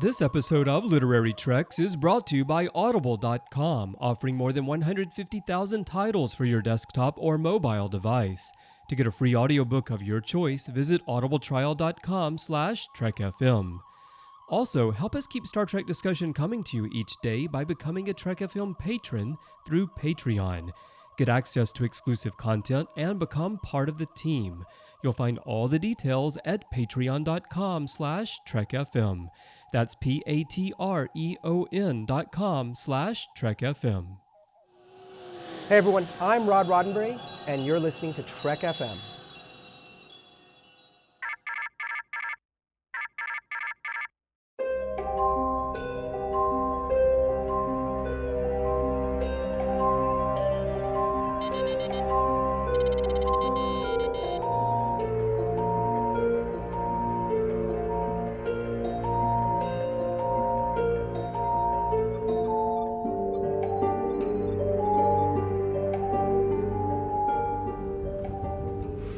This episode of Literary Treks is brought to you by Audible.com, offering more than 150,000 titles for your desktop or mobile device. To get a free audiobook of your choice, visit audibletrial.com/TrekFM. Also, help us keep Star Trek discussion coming to you each day by becoming a Trek FM patron through Patreon. Get access to exclusive content and become part of the team. You'll find all the details at patreon.com/TrekFM. That's patreon.com/TrekFM. Hey everyone, I'm Rod Roddenberry, and you're listening to Trek FM.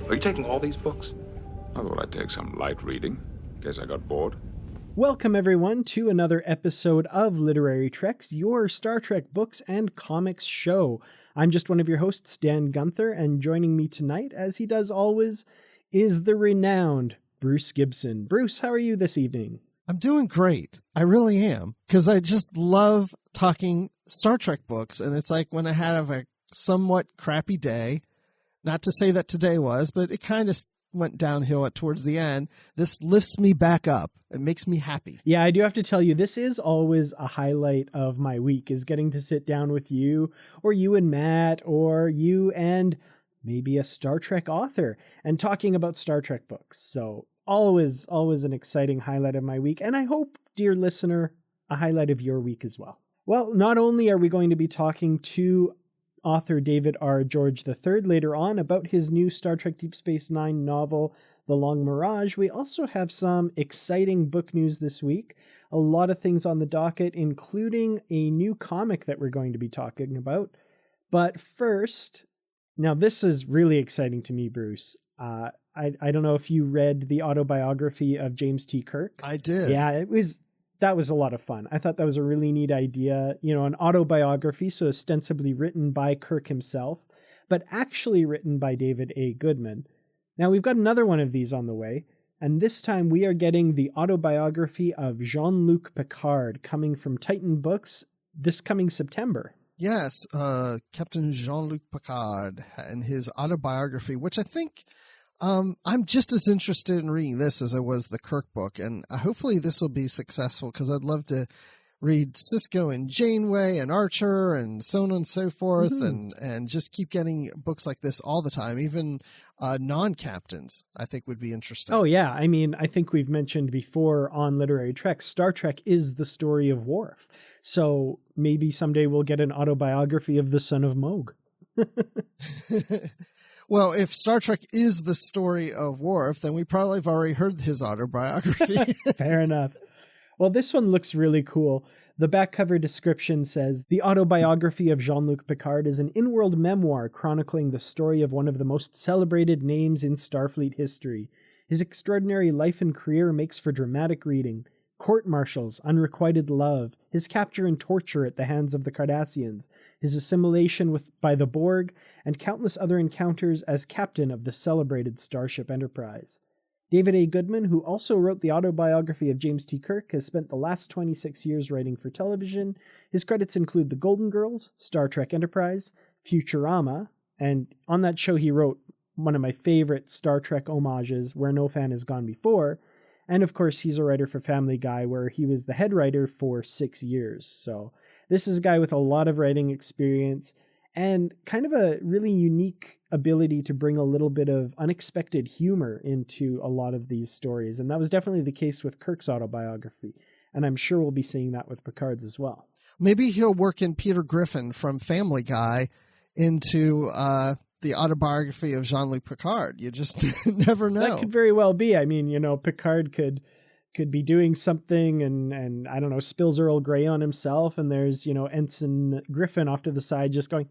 Are you taking all these books? I thought I'd take some light reading, in case I got bored. Welcome, everyone, to another episode of Literary Treks, your Star Trek books and comics show. I'm just one of your hosts, Dan Gunther, and joining me tonight, as he does always, is the renowned Bruce Gibson. Bruce, how are you this evening? I'm doing great. I really am, because I just love talking Star Trek books, and it's like when I have a somewhat crappy day, not to say that today was, but it kind of went downhill towards the end. This lifts me back up. It makes me happy. Yeah, I do have to tell you, this is always a highlight of my week, is getting to sit down with you, or you and Matt, or you and maybe a Star Trek author, and talking about Star Trek books. So always an exciting highlight of my week. And I hope, dear listener, a highlight of your week as well. Well, not only are we going to be talking to author David R. George III later on about his new Star Trek Deep Space Nine novel, The Long Mirage, we also have some exciting book news this week. A lot of things on the docket, including a new comic that we're going to be talking about. But first, now this is really exciting to me, Bruce. I don't know if you read the autobiography of James T. Kirk. I did. Yeah, that was a lot of fun. I thought that was a really neat idea. You know, an autobiography, so ostensibly written by Kirk himself, but actually written by David A. Goodman. Now, we've got another one of these on the way, and this time we are getting the autobiography of Jean-Luc Picard, coming from Titan Books this coming September. Yes, Captain Jean-Luc Picard and his autobiography, which I think I'm just as interested in reading this as I was the Kirk book, and hopefully this will be successful, because I'd love to read Sisko and Janeway and Archer and so on and so forth, and just keep getting books like this all the time. Even non-captains, I think, would be interesting. Oh, yeah. I mean, I think we've mentioned before on Literary Trek, Star Trek is the story of Worf. So maybe someday we'll get an autobiography of the son of Moog. Well, if Star Trek is the story of Worf, then we probably have already heard his autobiography. Fair enough. Well, this one looks really cool. The back cover description says, "The autobiography of Jean-Luc Picard is an in-world memoir chronicling the story of one of the most celebrated names in Starfleet history. His extraordinary life and career makes for dramatic reading. Court-martials, unrequited love, his capture and torture at the hands of the Cardassians, his assimilation by the Borg, and countless other encounters as captain of the celebrated Starship Enterprise." David A. Goodman, who also wrote the autobiography of James T. Kirk, has spent the last 26 years writing for television. His credits include The Golden Girls, Star Trek Enterprise, Futurama, and on that show he wrote one of my favorite Star Trek homages, Where No Fan Has Gone Before. And of course, he's a writer for Family Guy, where he was the head writer for 6 years. So this is a guy with a lot of writing experience and kind of a really unique ability to bring a little bit of unexpected humor into a lot of these stories. And that was definitely the case with Kirk's autobiography. And I'm sure we'll be seeing that with Picard's as well. Maybe he'll work in Peter Griffin from Family Guy into the autobiography of Jean-Luc Picard. You just never know. That could very well be. I mean, you know, Picard could be doing something and I don't know, spills Earl Grey on himself, and there's, you know, Ensign Griffin off to the side just going,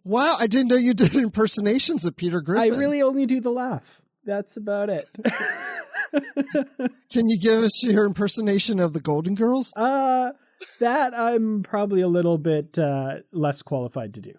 Wow, I didn't know you did impersonations of Peter Griffin. I really only do the laugh. That's about it. Can you give us your impersonation of the Golden Girls? That I'm probably a little bit less qualified to do.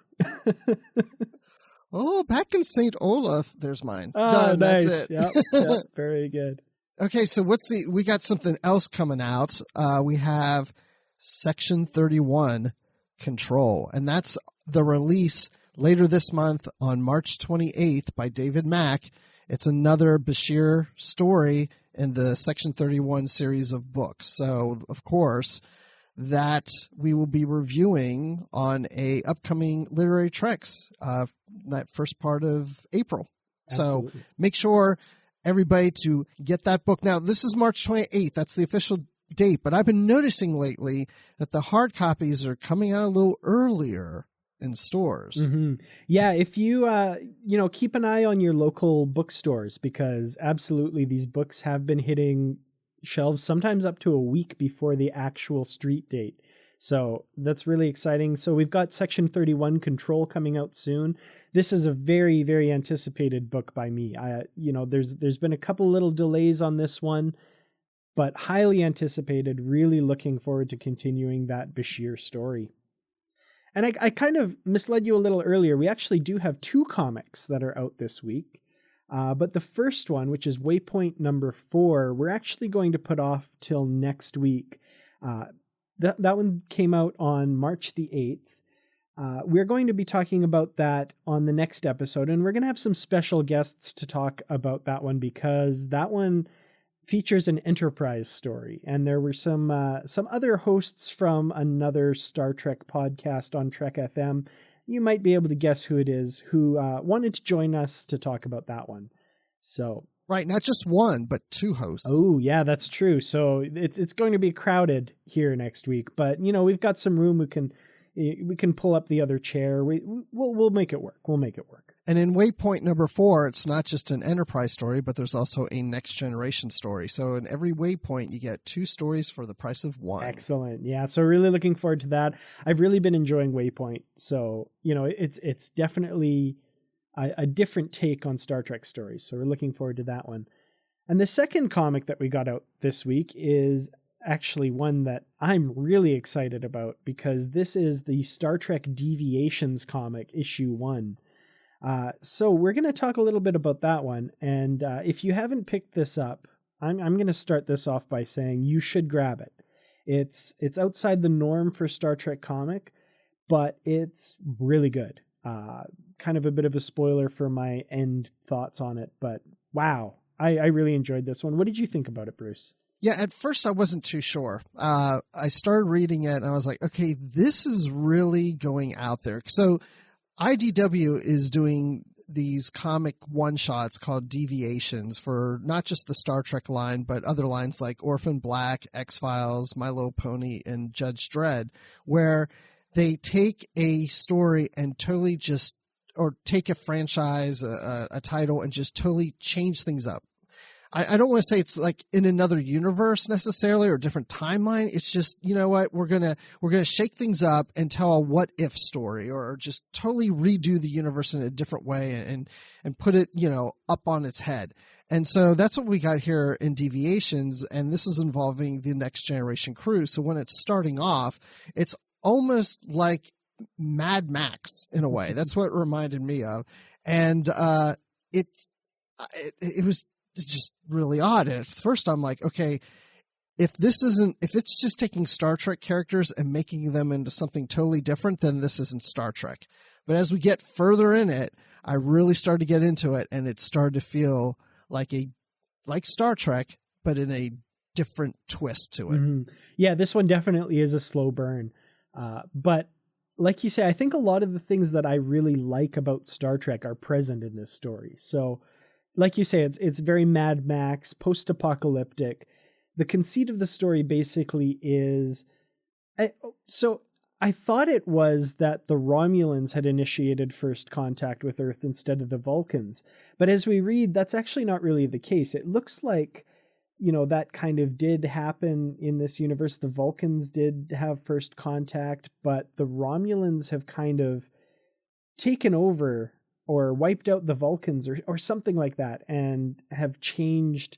Oh, back in St. Olaf, there's mine. Oh, Done. nice. That's it. Yep, very good. Okay, so we got something else coming out. We have Section 31 Control, and that's the release later this month on March 28th by David Mack. It's another Bashir story in the Section 31 series of books. So, of course, that we will be reviewing on a upcoming Literary Treks, that first part of April. Absolutely. So make sure everybody to get that book. Now, this is March 28th. That's the official date, but I've been noticing lately that the hard copies are coming out a little earlier in stores. Mm-hmm. Yeah, if you keep an eye on your local bookstores, because absolutely these books have been hitting shelves sometimes up to a week before the actual street date. So that's really exciting. So we've got Section 31 Control coming out soon. This is a very, very anticipated book by me. There's been a couple little delays on this one, but highly anticipated, really looking forward to continuing that Bashir story. And I kind of misled you a little earlier. We actually do have 2 comics that are out this week. But the first one, which is Waypoint number 4, we're actually going to put off till next week. That one came out on March the 8th. We're going to be talking about that on the next episode, and we're going to have some special guests to talk about that one, because that one features an Enterprise story, and there were some other hosts from another Star Trek podcast on Trek FM. You might be able to guess who it is, who wanted to join us to talk about that one. So right, not just one, but 2 hosts. Oh, yeah, that's true. So it's going to be crowded here next week, but we've got some room. We can pull up the other chair. We'll make it work. We'll make it work. And in Waypoint number 4, it's not just an Enterprise story, but there's also a Next Generation story. So in every Waypoint, you get 2 stories for the price of 1. Excellent. Yeah. So really looking forward to that. I've really been enjoying Waypoint. So, it's definitely a different take on Star Trek stories. So we're looking forward to that one. And the second comic that we got out this week is actually one that I'm really excited about, because this is the Star Trek Deviations comic, issue 1. So we're going to talk a little bit about that one. And if you haven't picked this up, I'm going to start this off by saying you should grab it. It's outside the norm for Star Trek comic, but it's really good. Kind of a bit of a spoiler for my end thoughts on it, but wow, I really enjoyed this one. What did you think about it, Bruce? Yeah, at first I wasn't too sure. I started reading it and I was like, okay, this is really going out there. So IDW is doing these comic one-shots called Deviations for not just the Star Trek line, but other lines like Orphan Black, X-Files, My Little Pony, and Judge Dredd, where they take a story and totally or take a franchise, a title, and just totally change things up. I don't want to say it's like in another universe necessarily or a different timeline. It's just, you know what, we're gonna shake things up and tell a what if story, or just totally redo the universe in a different way and put it, up on its head. And so that's what we got here in Deviations, and this is involving the Next Generation crew. So when it's starting off, it's almost like Mad Max in a way. That's what it reminded me of. And it was just really odd. And at first I'm like, okay, if it's just taking Star Trek characters and making them into something totally different, then this isn't Star Trek. But as we get further in it, I really started to get into it, and it started to feel like Star Trek, but in a different twist to it. Mm-hmm. Yeah, this one definitely is a slow burn. But like you say, I think a lot of the things that I really like about Star Trek are present in this story. So like you say, it's very Mad Max, post-apocalyptic. The conceit of the story basically is... I thought it was that the Romulans had initiated first contact with Earth instead of the Vulcans. But as we read, that's actually not really the case. It looks like, that kind of did happen in this universe. The Vulcans did have first contact, but the Romulans have kind of taken over or wiped out the Vulcans or something like that, and have changed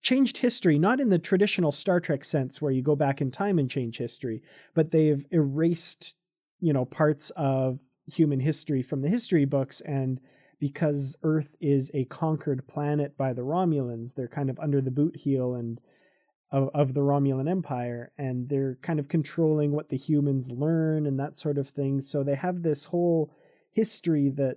changed history, not in the traditional Star Trek sense where you go back in time and change history, but they've erased, parts of human history from the history books. And because Earth is a conquered planet by the Romulans, they're kind of under the boot heel of the Romulan Empire, and they're kind of controlling what the humans learn and that sort of thing. So they have this whole history that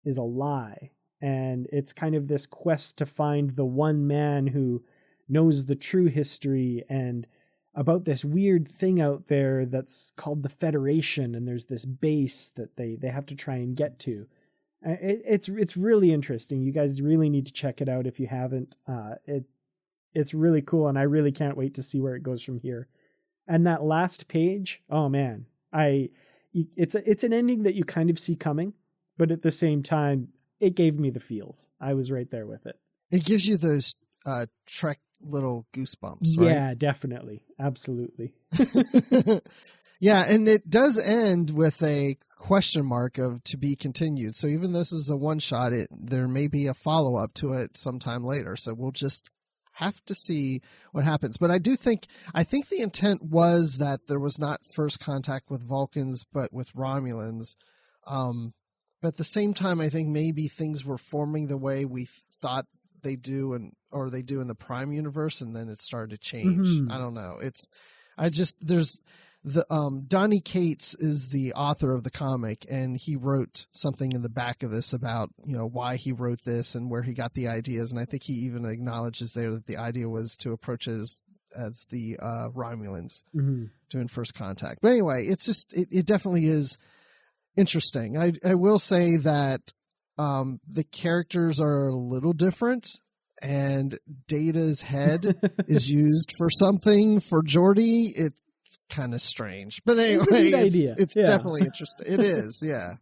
is a lie. And it's kind of this quest to find the one man who knows the true history and about this weird thing out there that's called the Federation. And there's this base that they have to try and get to. It's really interesting. You guys really need to check it out if you haven't. It's really cool, and I really can't wait to see where it goes from here. And that last page, oh man, it's an ending that you kind of see coming, but at the same time, it gave me the feels. I was right there with it. It gives you those Trek little goosebumps, right? Yeah, definitely. Absolutely. Yeah, and it does end with a question mark of to be continued. So even though this is a one-shot, there may be a follow-up to it sometime later. So we'll just have to see what happens. But I think the intent was that there was not first contact with Vulcans, but with Romulans. But at the same time, I think maybe things were forming the way we thought they do, or they do in the Prime universe, and then it started to change. Mm-hmm. I don't know. Donnie Cates is the author of the comic, and he wrote something in the back of this about, why he wrote this and where he got the ideas. And I think he even acknowledges there that the idea was to approach as the Romulans doing first contact. But anyway, it's just, it definitely is interesting. I will say that the characters are a little different, and Data's head is used for something for Geordi. It's kind of strange, but anyway, it's definitely interesting. It is, yeah.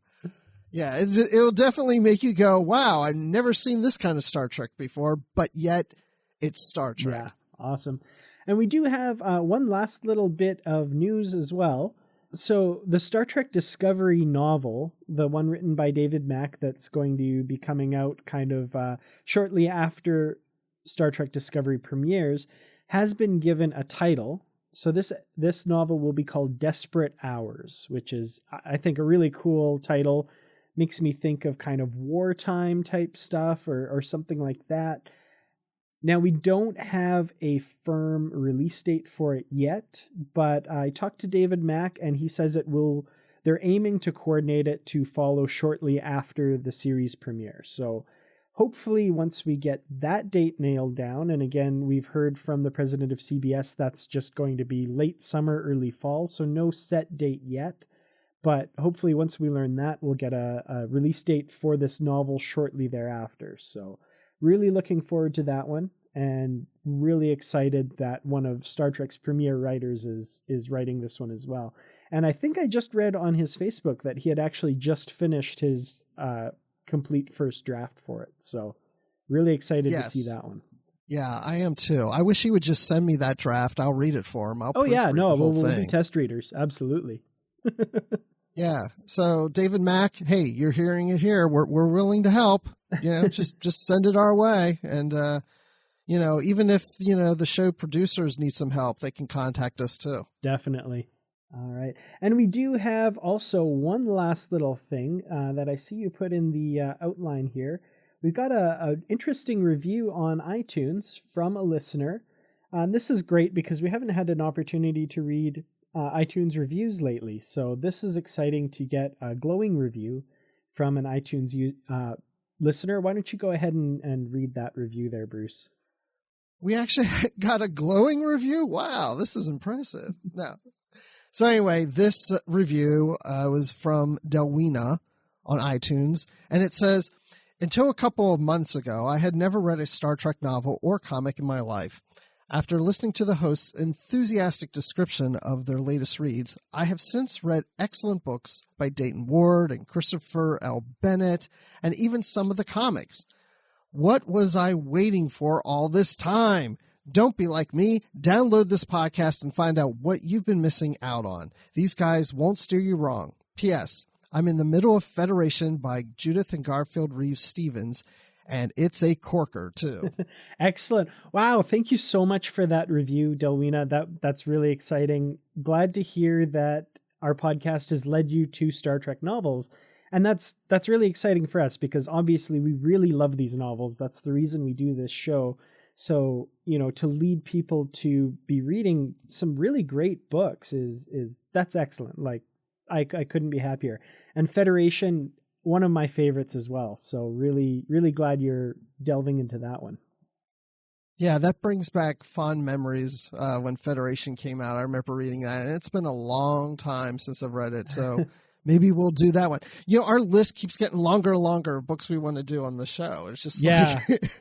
It'll definitely make you go, "Wow, I've never seen this kind of Star Trek before," but yet it's Star Trek. Yeah, awesome. And we do have one last little bit of news as well. So the Star Trek Discovery novel, the one written by David Mack, that's going to be coming out kind of shortly after Star Trek Discovery premieres, has been given a title. So this novel will be called Desperate Hours, which is, I think, a really cool title. Makes me think of kind of wartime type stuff or something like that. Now, we don't have a firm release date for it yet, but I talked to David Mack, and he says they're aiming to coordinate it to follow shortly after the series premiere. So hopefully once we get that date nailed down, and again, we've heard from the president of CBS, that's just going to be late summer, early fall, so no set date yet. But hopefully once we learn that, we'll get a release date for this novel shortly thereafter. So really looking forward to that one, and really excited that one of Star Trek's premier writers is writing this one as well. And I think I just read on his Facebook that he had actually just finished his complete first draft for it. So really excited to see that one. Yeah, I am too. I wish he would just send me that draft. I'll read it for him. We'll be test readers. Absolutely. Yeah. So David Mack, hey, you're hearing it here. We're willing to help. Just send it our way. And even if the show producers need some help, they can contact us too. Definitely. All right. And we do have also one last little thing that I see you put in the outline here. We've got an interesting review on iTunes from a listener. And this is great because we haven't had an opportunity to read iTunes reviews lately. So this is exciting to get a glowing review from an iTunes listener. Why don't you go ahead and read that review there, Bruce? We actually got a glowing review? Wow, this is impressive. No. So anyway, this review was from Delwina on iTunes, and it says, until a couple of months ago, I had never read a Star Trek novel or comic in my life. After listening to the host's enthusiastic description of their latest reads, I have since read excellent books by Dayton Ward and Christopher L. Bennett, and even some of the comics. What was I waiting for all this time? Don't be like me. Download this podcast and find out what you've been missing out on. These guys won't steer you wrong. P.S. I'm in the middle of Federation by Judith and Garfield Reeves Stevens, and it's a corker too. Excellent. Wow. Thank you so much for that review, Delwina. That's really exciting. Glad to hear that our podcast has led you to Star Trek novels. And that's really exciting for us because obviously we really love these novels. That's the reason we do this show. So, to lead people to be reading some really great books that's excellent. Like I couldn't be happier. And Federation, one of my favorites as well. So really, really glad you're delving into that one. Yeah, that brings back fond memories when Federation came out. I remember reading that, and it's been a long time since I've read it. So maybe we'll do that one. Our list keeps getting longer and longer of books we want to do on the show. It's just like,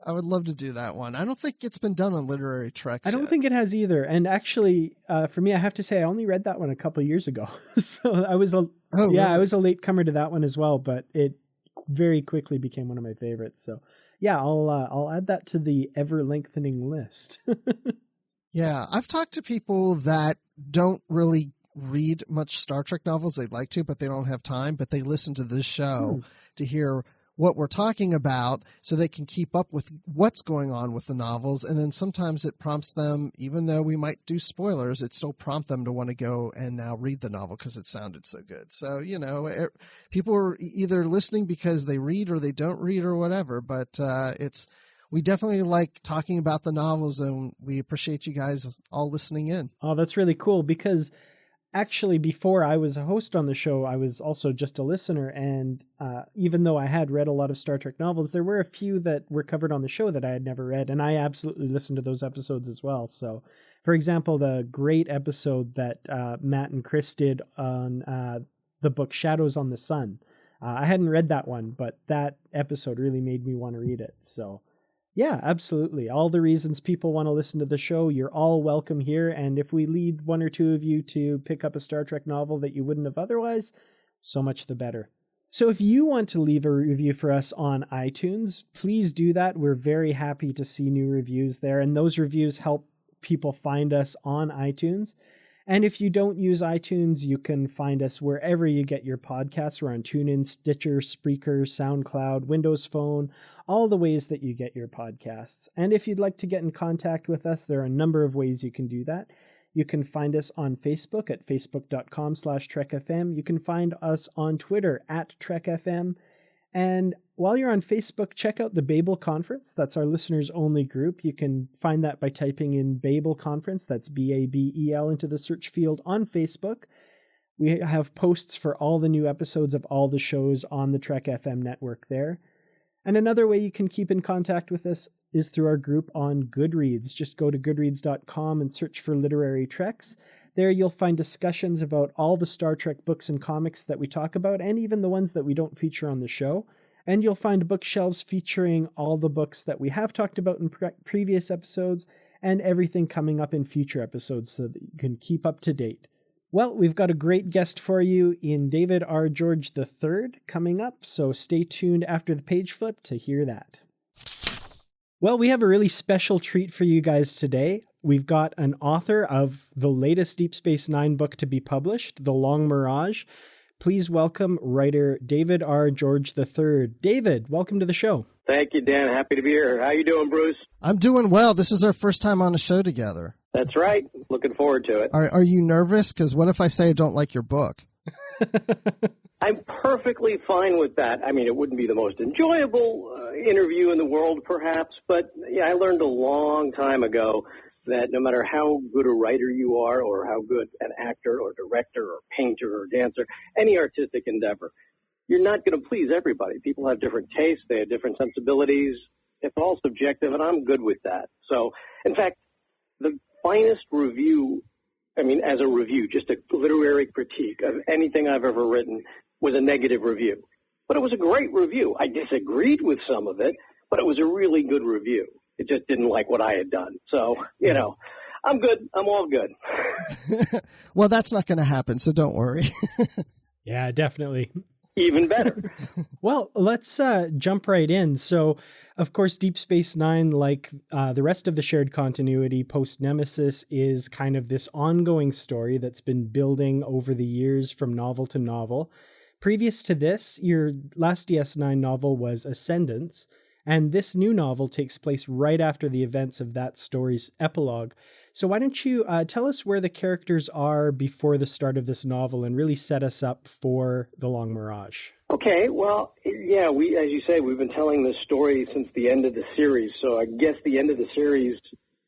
I would love to do that one. I don't think it's been done on Literary Treks I don't think it has either. And actually, for me, I have to say, I only read that one a couple of years ago. So I was really? I was a late comer to that one as well, but it very quickly became one of my favorites. So yeah, I'll add that to the ever lengthening list. Yeah, I've talked to people that don't really read much Star Trek novels. They'd like to, but they don't have time. But they listen to this show to hear what we're talking about so they can keep up with what's going on with the novels. And then sometimes it prompts them, even though we might do spoilers, it still prompts them to want to go and now read the novel because it sounded so good. So, people are either listening because they read or they don't read or whatever, but we definitely like talking about the novels, and we appreciate you guys all listening in. Oh, that's really cool because actually, before I was a host on the show, I was also just a listener. And even though I had read a lot of Star Trek novels, there were a few that were covered on the show that I had never read. And I absolutely listened to those episodes as well. So, for example, the great episode that Matt and Chris did on the book Shadows on the Sun. I hadn't read that one, but that episode really made me want to read it. So, yeah, absolutely. All the reasons people want to listen to the show, you're all welcome here. And if we lead one or two of you to pick up a Star Trek novel that you wouldn't have otherwise, so much the better. So if you want to leave a review for us on iTunes, please do that. We're very happy to see new reviews there. And those reviews help people find us on iTunes. And if you don't use iTunes, you can find us wherever you get your podcasts. We're on TuneIn, Stitcher, Spreaker, SoundCloud, Windows Phone, all the ways that you get your podcasts. And if you'd like to get in contact with us, there are a number of ways you can do that. You can find us on Facebook at facebook.com/TrekFM. You can find us on Twitter at TrekFM. And while you're on Facebook, check out the Babel Conference. That's our listeners only group. You can find that by typing in Babel Conference. That's BABEL into the search field on Facebook. We have posts for all the new episodes of all the shows on the Trek FM network there. And another way you can keep in contact with us is through our group on Goodreads. Just go to goodreads.com and search for Literary Treks. There you'll find discussions about all the Star Trek books and comics that we talk about, and even the ones that we don't feature on the show. And you'll find bookshelves featuring all the books that we have talked about in previous episodes and everything coming up in future episodes so that you can keep up to date. Well, we've got a great guest for you in David R. George III coming up, so stay tuned after the page flip to hear that. Well, we have a really special treat for you guys today. We've got an author of the latest Deep Space Nine book to be published, The Long Mirage. Please welcome writer David R. George III. David, welcome to the show. Thank you, Dan. Happy to be here. How you doing, Bruce? I'm doing well. This is our first time on a show together. That's right. Looking forward to it. Are you nervous? Because what if I say I don't like your book? I'm perfectly fine with that. I mean, it wouldn't be the most enjoyable interview in the world, perhaps, but yeah, I learned a long time ago that no matter how good a writer you are or how good an actor or director or painter or dancer, any artistic endeavor, you're not going to please everybody. People have different tastes. They have different sensibilities. It's all subjective, and I'm good with that. So, in fact, the finest review, I mean, as a review, just a literary critique of anything I've ever written was a negative review. But it was a great review. I disagreed with some of it, but it was a really good review. It just didn't like what I had done. So, you know, I'm good. I'm all good. Well, that's not going to happen, so don't worry. Yeah, definitely. Even better. Well, let's jump right in. So, of course, Deep Space Nine, like the rest of the shared continuity post-Nemesis, is kind of this ongoing story that's been building over the years from novel to novel. Previous to this, your last DS9 novel was Ascendance, And this new novel takes place right after the events of that story's epilogue. So why don't you tell us where the characters are before the start of this novel and really set us up for the Long Mirage? Okay, well, yeah, as you say, we've been telling this story since the end of the series. So I guess the end of the series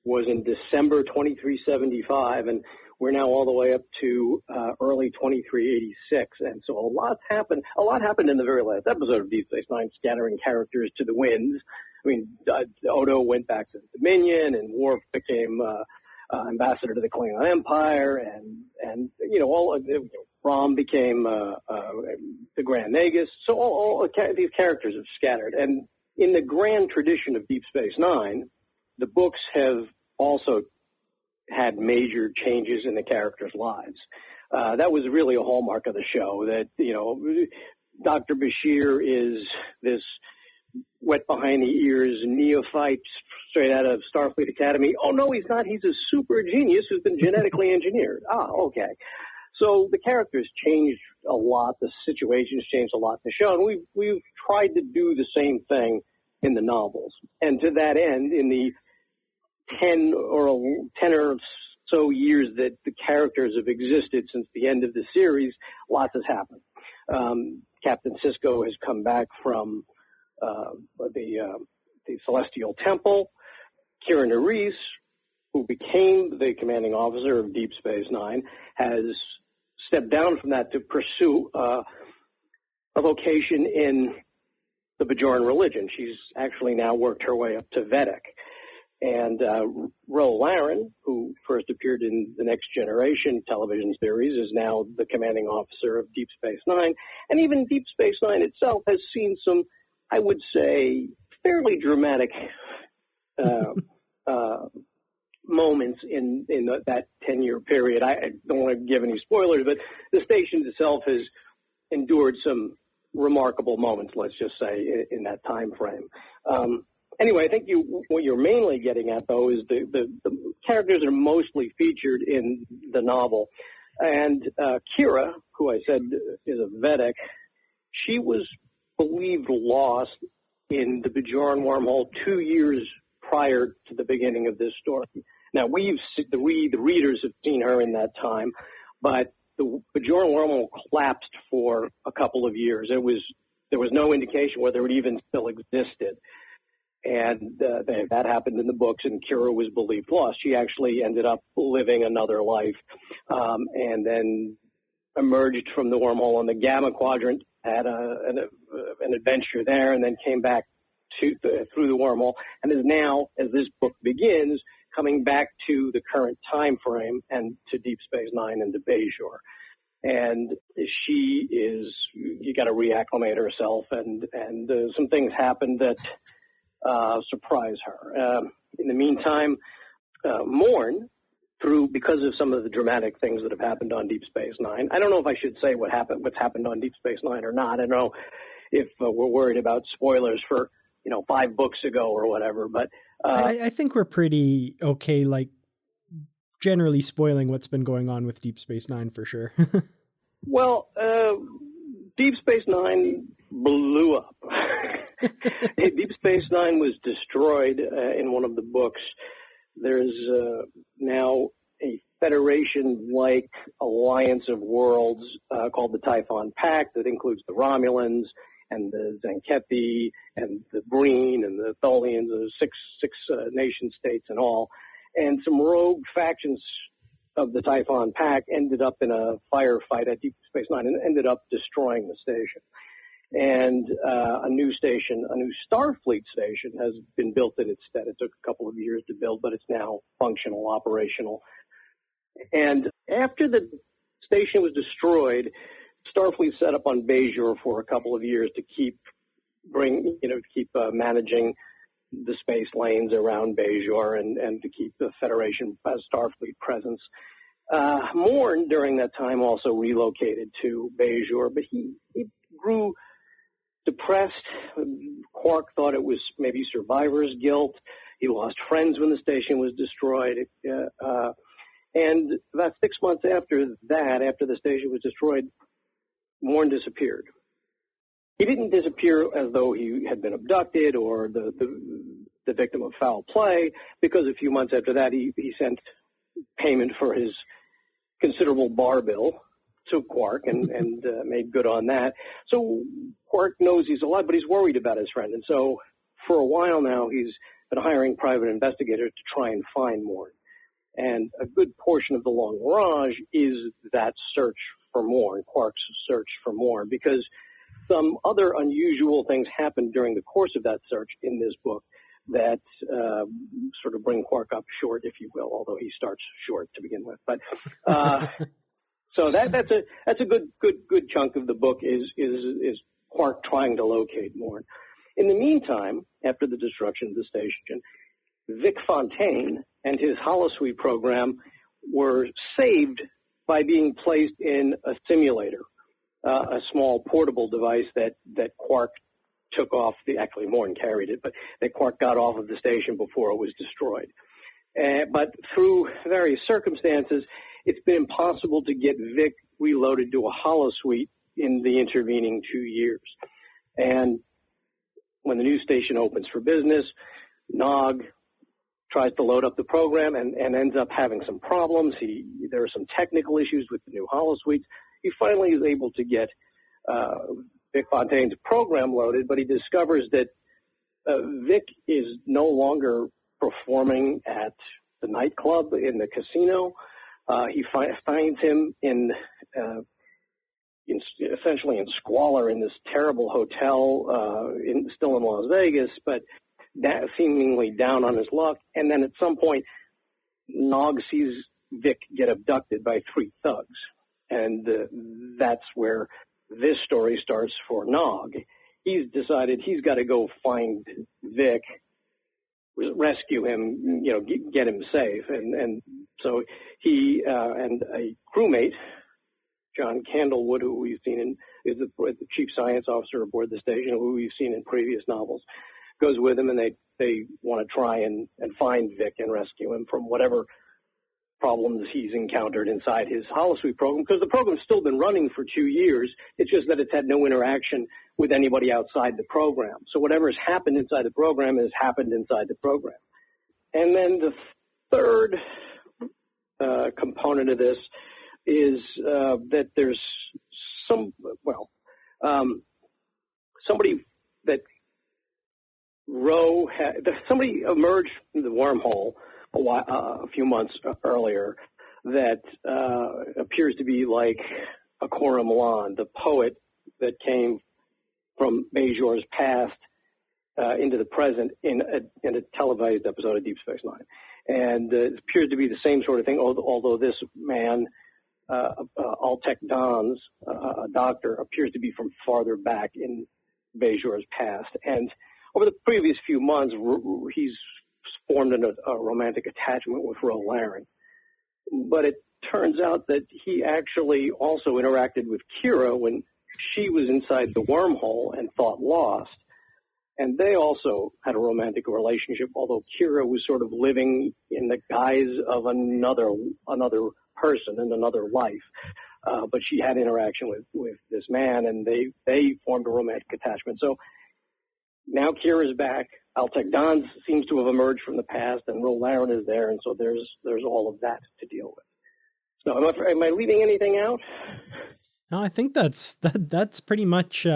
was in December 2375, and we're now all the way up to early 2386. And so a lot happened in the very last episode of Deep Space Nine, scattering characters to the winds. I mean, Odo went back to the Dominion, and Worf became ambassador to the Klingon Empire, and Rom became the Grand Nagus. So all these characters have scattered. And in the grand tradition of Deep Space Nine, the books have also had major changes in the characters' lives. That was really a hallmark of the show, that, Dr. Bashir is this wet behind the ears neophyte straight out of Starfleet Academy. Oh, no, he's not. He's a super genius who's been genetically engineered. Okay. So the characters changed a lot. The situations changed a lot in the show. And we've tried to do the same thing in the novels. And to that end, in the 10 or so years that the characters have existed since the end of the series, lots has happened. Captain Sisko has come back from the Celestial Temple. Kira Nerys, who became the commanding officer of Deep Space Nine, has stepped down from that to pursue a vocation in the Bajoran religion. She's actually now worked her way up to Vedic. And Ro Laren, who first appeared in the Next Generation television series, is now the commanding officer of Deep Space Nine. And even Deep Space Nine itself has seen some, I would say, fairly dramatic moments in that 10-year period. I don't want to give any spoilers, but the station itself has endured some remarkable moments, let's just say, in that time frame. Anyway, I think what you're mainly getting at, though, is the characters that are mostly featured in the novel. And Kira, who I said is a Vedic, she was believed lost in the Bajoran wormhole 2 years prior to the beginning of this story. Now, the readers have seen her in that time, but the Bajoran wormhole collapsed for a couple of years. There was no indication whether it even still existed. And that happened in the books, and Kira was believed lost. She actually ended up living another life, and then emerged from the wormhole on the Gamma Quadrant, had an adventure there, and then came back through the wormhole, and is now, as this book begins, coming back to the current time frame and to Deep Space Nine and to Bajor. And she is, you got to reacclimate herself, and some things happen that surprise her. In the meantime, Morn, because of some of the dramatic things that have happened on Deep Space Nine. I don't know if I should say what's happened on Deep Space Nine or not. I don't know if we're worried about spoilers for 5 books ago or whatever. But I think we're pretty okay, like generally spoiling what's been going on with Deep Space Nine for sure. Well, Deep Space Nine blew up. Deep Space Nine was destroyed in one of the books. There's now a Federation-like alliance of worlds called the Typhon Pact that includes the Romulans and the Zankethi and the Breen and the Tholians, the six nation states and all. And some rogue factions of the Typhon Pact ended up in a firefight at Deep Space Nine and ended up destroying the station. And a new Starfleet station has been built in its stead. It took a couple of years to build, but it's now functional, operational. And after the station was destroyed, Starfleet set up on Bajor for a couple of years to keep managing the space lanes around Bajor and to keep the Federation Starfleet presence. Morn, during that time, also relocated to Bajor, but he grew depressed. Quark thought it was maybe survivor's guilt. He lost friends when the station was destroyed. And about 6 months after the station was destroyed, Morn disappeared. He didn't disappear as though he had been abducted or the victim of foul play, because a few months after that, he sent payment for his considerable bar bill to Quark and made good on that. So Quark knows he's alive, but he's worried about his friend. And so for a while now, he's been hiring private investigators to try and find Morn. And a good portion of the Long Mirage is that search for Morn, Quark's search for Morn, because some other unusual things happened during the course of that search in this book that sort of bring Quark up short, if you will, although he starts short to begin with. But so that's a good chunk of the book is Quark trying to locate Morn. In the meantime, after the destruction of the station, Vic Fontaine and his holosuite program were saved by being placed in a simulator, a small portable device that Quark took off. Actually, Morn carried it, but that Quark got off of the station before it was destroyed. But through various circumstances, it's been impossible to get Vic reloaded to a holosuite in the intervening 2 years. And when the new station opens for business, Nog tries to load up the program and ends up having some problems. There are some technical issues with the new holosuites. He finally is able to get Vic Fontaine's program loaded, but he discovers that Vic is no longer performing at the nightclub in the casino. He finds him essentially in squalor in this terrible hotel, still in Las Vegas, but that seemingly down on his luck. And then at some point, Nog sees Vic get abducted by 3 thugs. And that's where this story starts for Nog. He's decided he's got to go find Vic, rescue him, get him safe. And so he and a crewmate, John Candlewood, who we've seen is the chief science officer aboard the station, who we've seen in previous novels, goes with him, and they want to try and find Vic and rescue him from whatever problems he's encountered inside his holosuite program, because the program's still been running for 2 years. It's just that it's had no interaction with anybody outside the program. So whatever has happened inside the program has happened inside the program. And then the third component of this is that there's somebody emerged from the wormhole a few months earlier that appears to be like Akora Milan, the poet that came from Bajor's past into the present in a televised episode of Deep Space Nine. And it appears to be the same sort of thing, although this man, Altek Dons, a doctor, appears to be from farther back in Bajor's past. And over the previous few months, he's formed a romantic attachment with Ro Laren. But it turns out that he actually also interacted with Kira when she was inside the wormhole and thought lost. And they also had a romantic relationship, although Kira was sort of living in the guise of another person in another life. But she had interaction with this man, and they formed a romantic attachment. So now Kira's back. Altek Dons seems to have emerged from the past, and Ro Laren is there, and so there's all of that to deal with. So am I leaving anything out? No, I think that's pretty much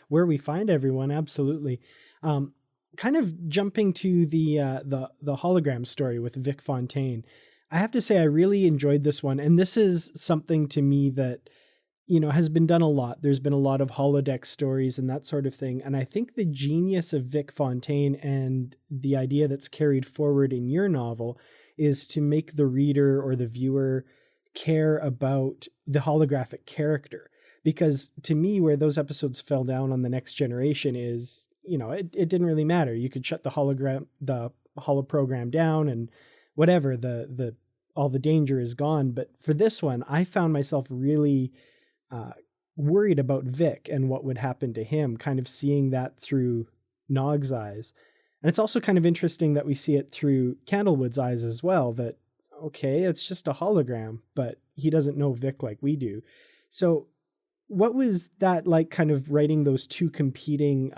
where we find everyone. Absolutely. Kind of jumping to the hologram story with Vic Fontaine. I have to say I really enjoyed this one, and this is something to me that has been done a lot. There's been a lot of holodeck stories and that sort of thing. And I think the genius of Vic Fontaine and the idea that's carried forward in your novel is to make the reader or the viewer care about the holographic character. Because to me, where those episodes fell down on The Next Generation is, it didn't really matter. You could shut the holo program down and whatever, all the danger is gone. But for this one, I found myself really worried about Vic and what would happen to him, kind of seeing that through Nog's eyes. And it's also kind of interesting that we see it through Candlewood's eyes as well, that, okay, it's just a hologram, but he doesn't know Vic like we do. So what was that like, kind of writing those two competing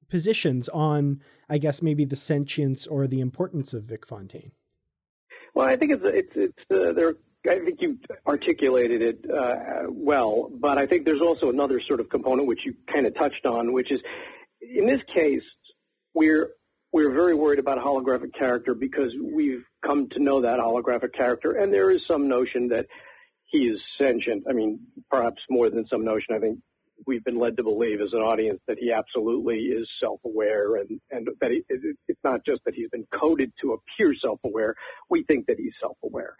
positions on, I guess, maybe the sentience or the importance of Vic Fontaine? Well, I think I think you articulated it well, but I think there's also another sort of component which you kind of touched on, which is, in this case, we're very worried about a holographic character because we've come to know that holographic character, and there is some notion that he is sentient. I mean, perhaps more than some notion. I think we've been led to believe as an audience that he absolutely is self-aware, and that it's not just that he's been coded to appear self-aware. We think that he's self-aware.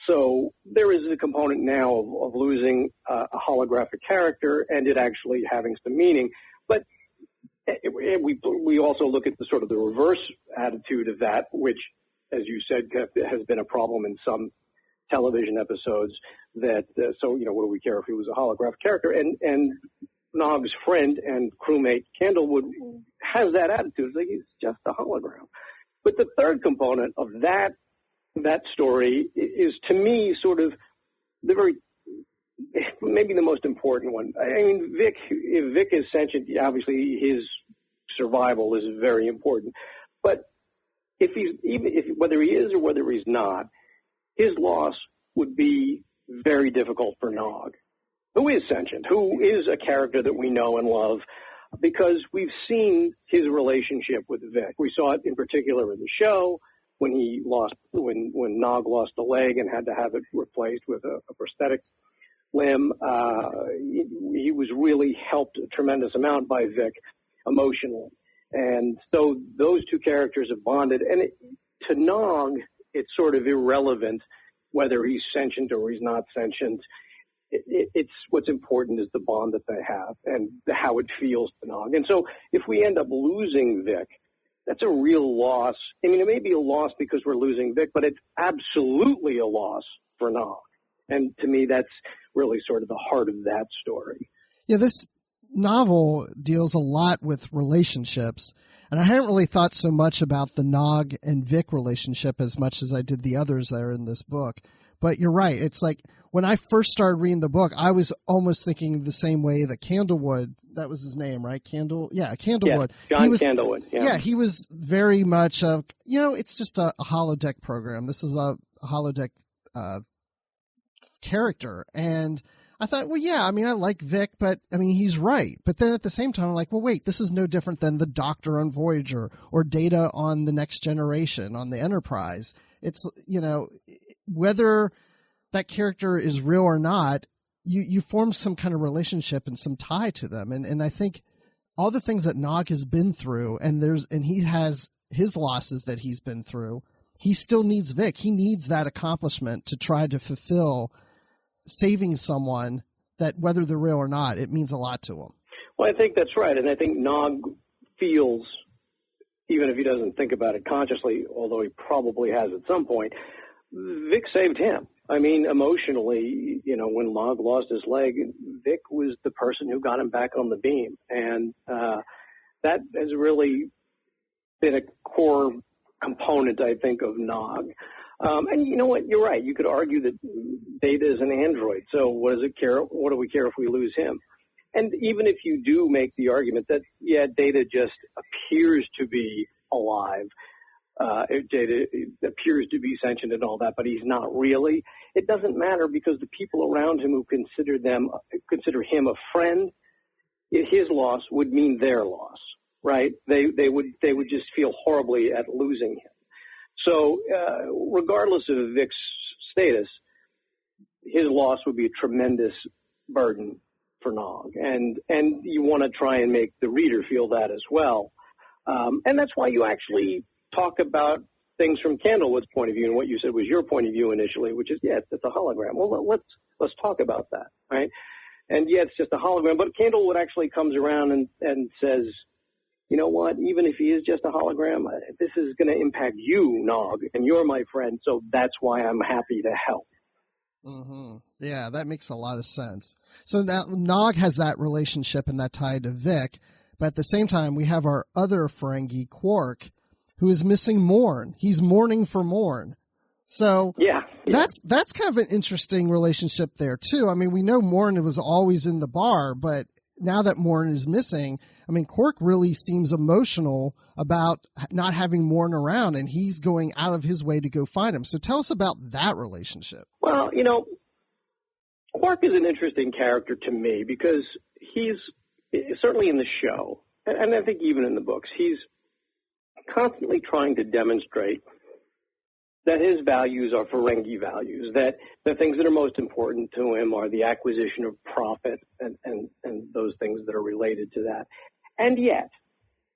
So there is a component now of losing a holographic character and it actually having some meaning. But we also look at the sort of the reverse attitude of that, which, as you said, has been a problem in some television episodes. That so what do we care if he was a holographic character? And Nog's friend and crewmate Candlewood has that attitude. It's like he's just a hologram. But the third component of that story is, to me, sort of maybe the most important one. I mean, if Vic is sentient, obviously his survival is very important. But whether he is or whether he's not, his loss would be very difficult for Nog, who is sentient, who is a character that we know and love, because we've seen his relationship with Vic. We saw it in particular in the show when when Nog lost a leg and had to have it replaced with a prosthetic limb. He was really helped a tremendous amount by Vic emotionally. And so those two characters have bonded. And to Nog, it's sort of irrelevant whether he's sentient or he's not sentient. It's what's important is the bond that they have and how it feels to Nog. And so if we end up losing Vic, that's a real loss. I mean, it may be a loss because we're losing Vic, but it's absolutely a loss for Nog. And to me, that's really sort of the heart of that story. Yeah, this novel deals a lot with relationships, and I hadn't really thought so much about the Nog and Vic relationship as much as I did the others that are in this book. But you're right. It's like when I first started reading the book, I was almost thinking the same way that Candlewood, that was his name, right? Candlewood. Yeah, John Candlewood. Yeah, he was very much of, it's just a holodeck program. This is a holodeck character. And I thought, well, yeah, I mean, I like Vic, but I mean, he's right. But then at the same time, I'm like, well, wait, this is no different than the Doctor on Voyager or Data on the Next Generation on the Enterprise. It's, whether that character is real or not, you form some kind of relationship and some tie to them. And I think all the things that Nog has been through, and he has his losses that he's been through, he still needs Vic. He needs that accomplishment to try to fulfill saving someone that, whether they're real or not, it means a lot to him. Well, I think that's right. And I think Nog feels, even if he doesn't think about it consciously, although he probably has at some point, Vic saved him. I mean, emotionally, when Nog lost his leg, Vic was the person who got him back on the beam. And that has really been a core component, I think, of Nog. And you know what? You're right. You could argue that Data is an android. So what does it care? What do we care if we lose him? And even if you do make the argument that, yeah, Data just appears to be alive, Data appears to be sentient and all that, but he's not really, it doesn't matter, because the people around him who consider him a friend, his loss would mean their loss, right? They would just feel horribly at losing him. So regardless of Vic's status, his loss would be a tremendous burden for Nog. And you want to try and make the reader feel that as well. And that's why you actually talk about things from Candlewood's point of view, and what you said was your point of view initially, which is, yeah, it's a hologram. Well, let's talk about that, right? And yeah, it's just a hologram, but Candlewood actually comes around and says, you know what, even if he is just a hologram, this is going to impact you, Nog, and you're my friend, so that's why I'm happy to help. Mm-hmm. Yeah, that makes a lot of sense. So now Nog has that relationship and that tie to Vic, but at the same time, we have our other Ferengi, Quark, who is missing Morn. He's mourning for Morn. So yeah, That's kind of an interesting relationship there too. I mean, we know Morn was always in the bar, but now that Morn is missing, I mean, Quark really seems emotional about not having Morn around, and he's going out of his way to go find him. So tell us about that relationship. Well, Quark is an interesting character to me because he's certainly in the show, and I think even in the books, he's constantly trying to demonstrate that his values are Ferengi values, that the things that are most important to him are the acquisition of profit and those things that are related to that. And yet,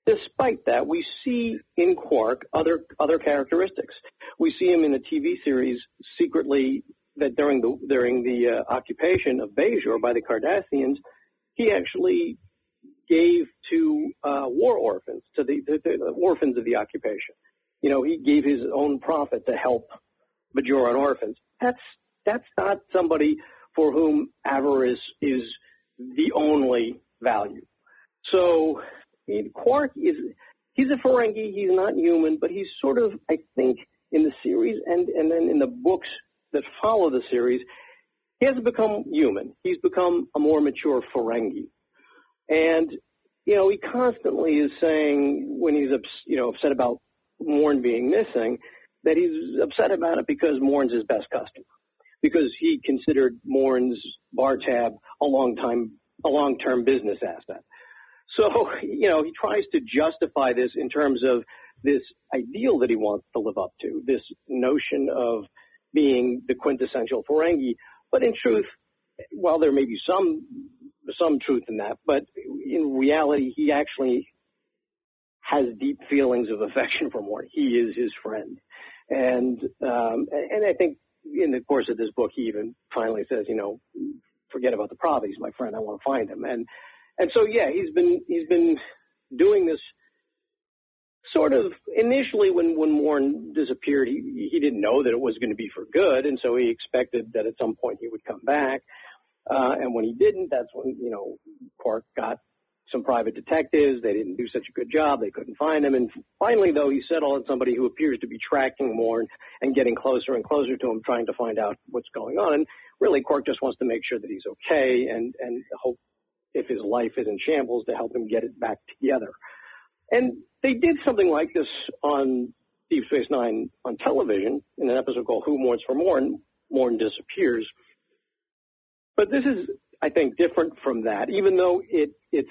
despite that, we see in Quark other characteristics. We see him in a TV series secretly that during the occupation of Bajor by the Cardassians, he actually gave to war orphans, to the orphans of the occupation. He gave his own profit to help Bajoran orphans. That's not somebody for whom avarice is the only value. So Quark he's a Ferengi, he's not human, but he's sort of, I think, in the series and then in the books that follow the series, he hasn't become human. He's become a more mature Ferengi. And, he constantly is saying when he's, upset about Morn being missing, that he's upset about it because Morn's his best customer, because he considered Morn's bar tab a long-term business asset. So, he tries to justify this in terms of this ideal that he wants to live up to, this notion of being the quintessential Ferengi. But in truth, while there may be some truth in that, but in reality, he actually has deep feelings of affection for Morn. He is his friend. And I think in the course of this book, he even finally says, forget about the prophet. He's my friend. I want to find him. And so, yeah, he's been doing this sort of initially when Morn disappeared, he didn't know that it was going to be for good. And so he expected that at some point he would come back. And when he didn't, that's when, Quark got some private detectives. They didn't do such a good job. They couldn't find him. And finally, though, he settled on somebody who appears to be tracking Morn and getting closer and closer to him, trying to find out what's going on. And really, Quark just wants to make sure that he's okay and hope if his life is in shambles to help him get it back together. And they did something like this on Deep Space Nine on television in an episode called Who Mourns for Morn? Morn disappears. But this is, I think, different from that, even though it's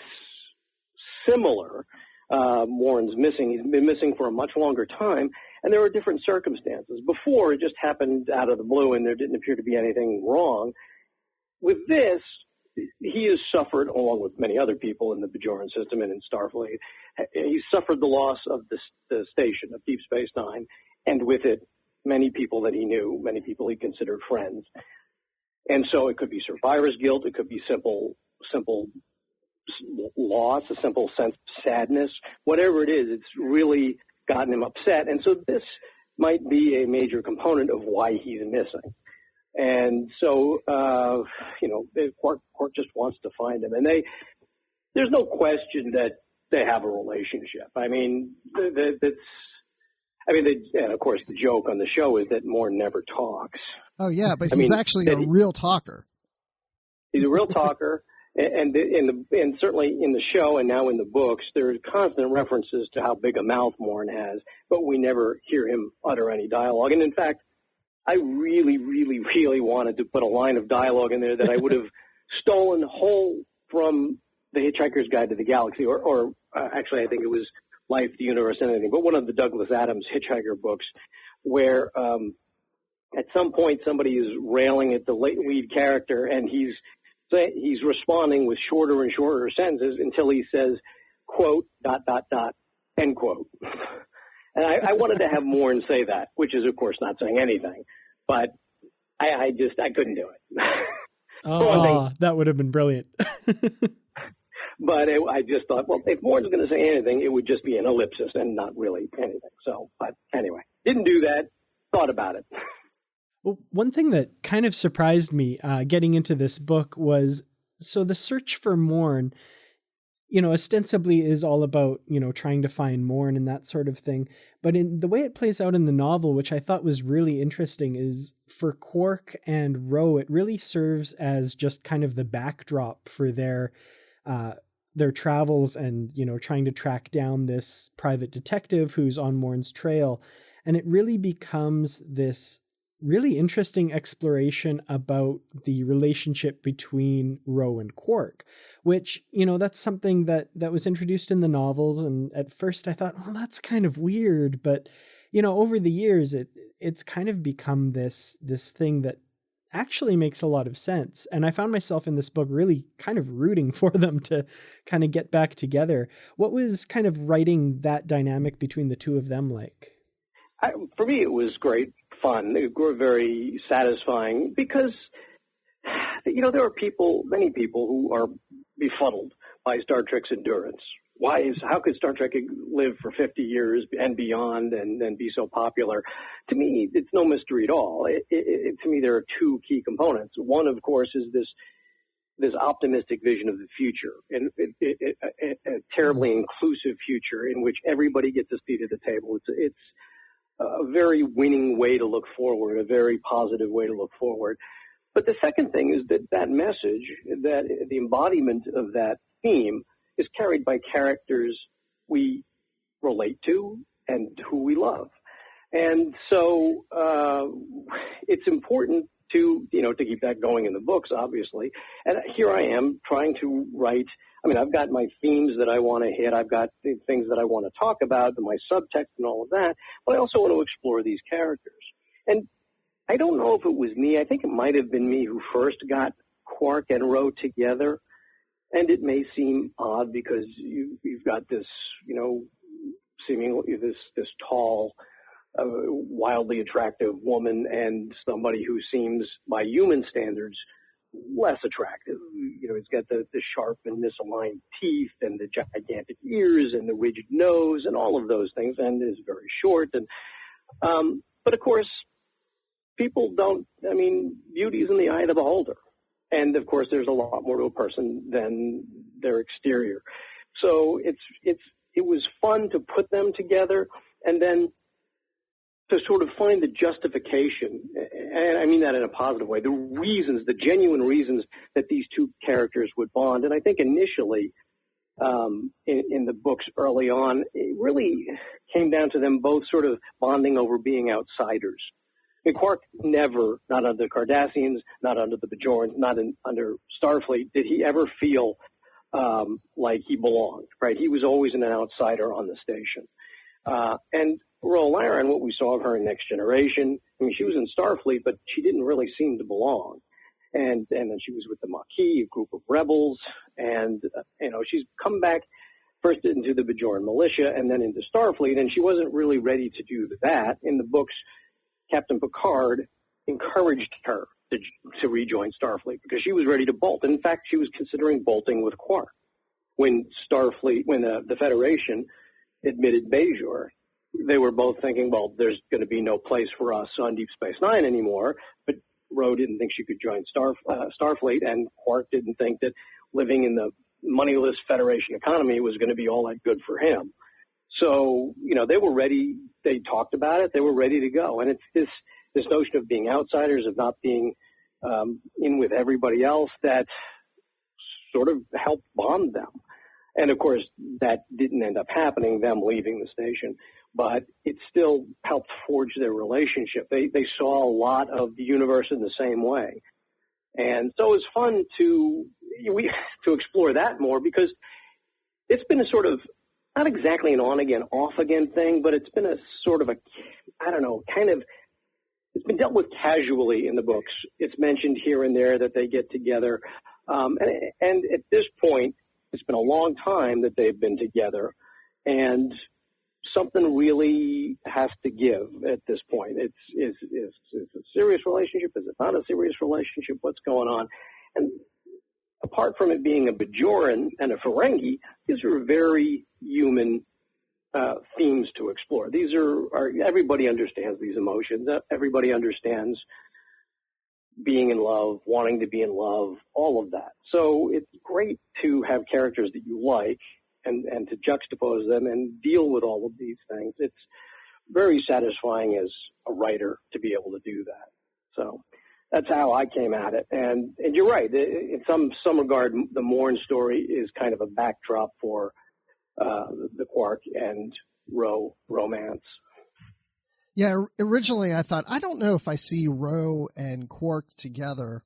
similar. Morn's missing. He's been missing for a much longer time, and there are different circumstances. Before, it just happened out of the blue, and there didn't appear to be anything wrong. With this, he has suffered, along with many other people in the Bajoran system and in Starfleet, he suffered the loss of the station of Deep Space Nine, and with it, many people that he knew, many people he considered friends. And so it could be survivor's guilt, it could be simple loss, a simple sense of sadness, whatever it is, it's really gotten him upset. And so this might be a major component of why he's missing. And so, Quark just wants to find him. And there's no question that they have a relationship. I mean, and of course, the joke on the show is that Morn never talks. Oh, yeah, but he's actually a real talker. He's a real talker. And certainly in the show and now in the books, there's constant references to how big a mouth Morn has, but we never hear him utter any dialogue. And in fact, I really, really, really wanted to put a line of dialogue in there that I would have stolen whole from The Hitchhiker's Guide to the Galaxy, or actually I think it was Life, the Universe, and Anything, but one of the Douglas Adams Hitchhiker books, where at some point somebody is railing at the lead character, and he's responding with shorter and shorter sentences until he says, quote, ... end quote. And I wanted to have Morn say that, which is, of course, not saying anything. But I couldn't do it. Oh, that would have been brilliant. But I just thought, well, if Morn's going to say anything, it would just be an ellipsis and not really anything. So, but anyway, didn't do that. Thought about it. Well, one thing that kind of surprised me getting into this book was, so the search for Morn, ostensibly is all about, trying to find Morn and that sort of thing. But in the way it plays out in the novel, which I thought was really interesting, is for Quark and Ro, it really serves as just kind of the backdrop for their travels and, trying to track down this private detective who's on Morn's trail. And it really becomes this really interesting exploration about the relationship between Ro and Quark, which, that's something that was introduced in the novels. And at first I thought, well, that's kind of weird. But, over the years, it's kind of become this thing that actually makes a lot of sense. And I found myself in this book really kind of rooting for them to kind of get back together. What was kind of writing that dynamic between the two of them like? For me, it was great fun. They were very satisfying because, there are many people who are befuddled by Star Trek's endurance. How could Star Trek live for 50 years and beyond and be so popular? To me, it's no mystery at all. To me, there are two key components. One, of course, is this optimistic vision of the future, and a terribly inclusive future in which everybody gets a seat at the table. It's a very winning way to look forward, a very positive way to look forward. But the second thing is that message, that the embodiment of that theme is carried by characters we relate to and who we love. And so it's important to keep that going in the books, obviously. And here I am trying to write. I've got my themes that I want to hit. I've got the things that I want to talk about, my subtext and all of that. But I also want to explore these characters. And I don't know if it was me. I think it might have been me who first got Quark and Ro together. And it may seem odd because you've got this, seemingly this tall, wildly attractive woman and somebody who seems, by human standards, less attractive. He's got the sharp and misaligned teeth and the gigantic ears and the rigid nose and all of those things, and is very short. And but of course, people don't. Beauty is in the eye of the beholder, and of course, there's a lot more to a person than their exterior. So it was fun to put them together, and then to sort of find the justification, and I mean that in a positive way, the genuine reasons that these two characters would bond. And I think initially, in the books early on, it really came down to them both sort of bonding over being outsiders. Quark never, not under the Cardassians, not under the Bajorans, not under Starfleet, did he ever feel like he belonged, right? He was always an outsider on the station. And Ro Laren, what we saw of her in Next Generation, she was in Starfleet, but she didn't really seem to belong. And then she was with the Maquis, a group of rebels, and she's come back first into the Bajoran militia and then into Starfleet, and she wasn't really ready to do that. In the books, Captain Picard encouraged her to rejoin Starfleet because she was ready to bolt. And in fact, she was considering bolting with Quark when the Federation admitted Bajor. They were both thinking, well, there's going to be no place for us on Deep Space Nine anymore. But Ro didn't think she could join Starfleet, and Quark didn't think that living in the moneyless Federation economy was going to be all that good for him. So, they were ready. They talked about it. They were ready to go. And it's this notion of being outsiders, of not being in with everybody else, that sort of helped bond them. And of course, that didn't end up happening, them leaving the station, but it still helped forge their relationship. They saw a lot of the universe in the same way. And so it was fun to explore that more, because it's been a sort of, not exactly an on-again, off-again thing, but it's been a sort of it's been dealt with casually in the books. It's mentioned here and there that they get together. And at this point, it's been a long time that they've been together, and something really has to give at this point. It's a serious relationship. Is it not a serious relationship? What's going on? And apart from it being a Bajoran and a Ferengi, these are very human themes to explore. These are everybody understands these emotions. Everybody understands being in love, wanting to be in love, all of that. So it's great to have characters that you like and to juxtapose them and deal with all of these things. It's very satisfying as a writer to be able to do that. So that's how I came at it. And you're right. In some regard, the Morn story is kind of a backdrop for the Quark and Ro romance. Yeah, originally I thought, I don't know if I see Ro and Quark together.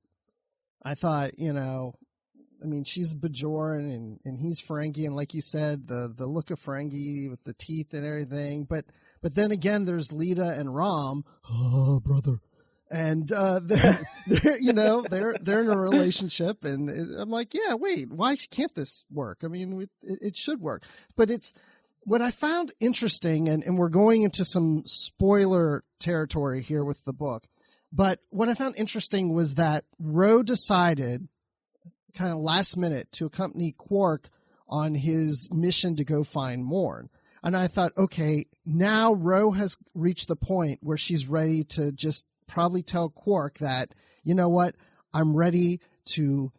I thought, I mean, she's Bajoran and he's Ferengi, and like you said, the look of Ferengi with the teeth and everything. But then again, there's Lita and Rom, oh brother, and they're in a relationship, and I'm like, yeah, wait, why can't this work? I mean, it should work, but it's what I found interesting, and we're going into some spoiler territory here with the book. But what I found interesting was that Ro decided kind of last minute to accompany Quark on his mission to go find Morn. And I thought, okay, now Ro has reached the point where she's ready to just probably tell Quark that, you know what, I'm ready to,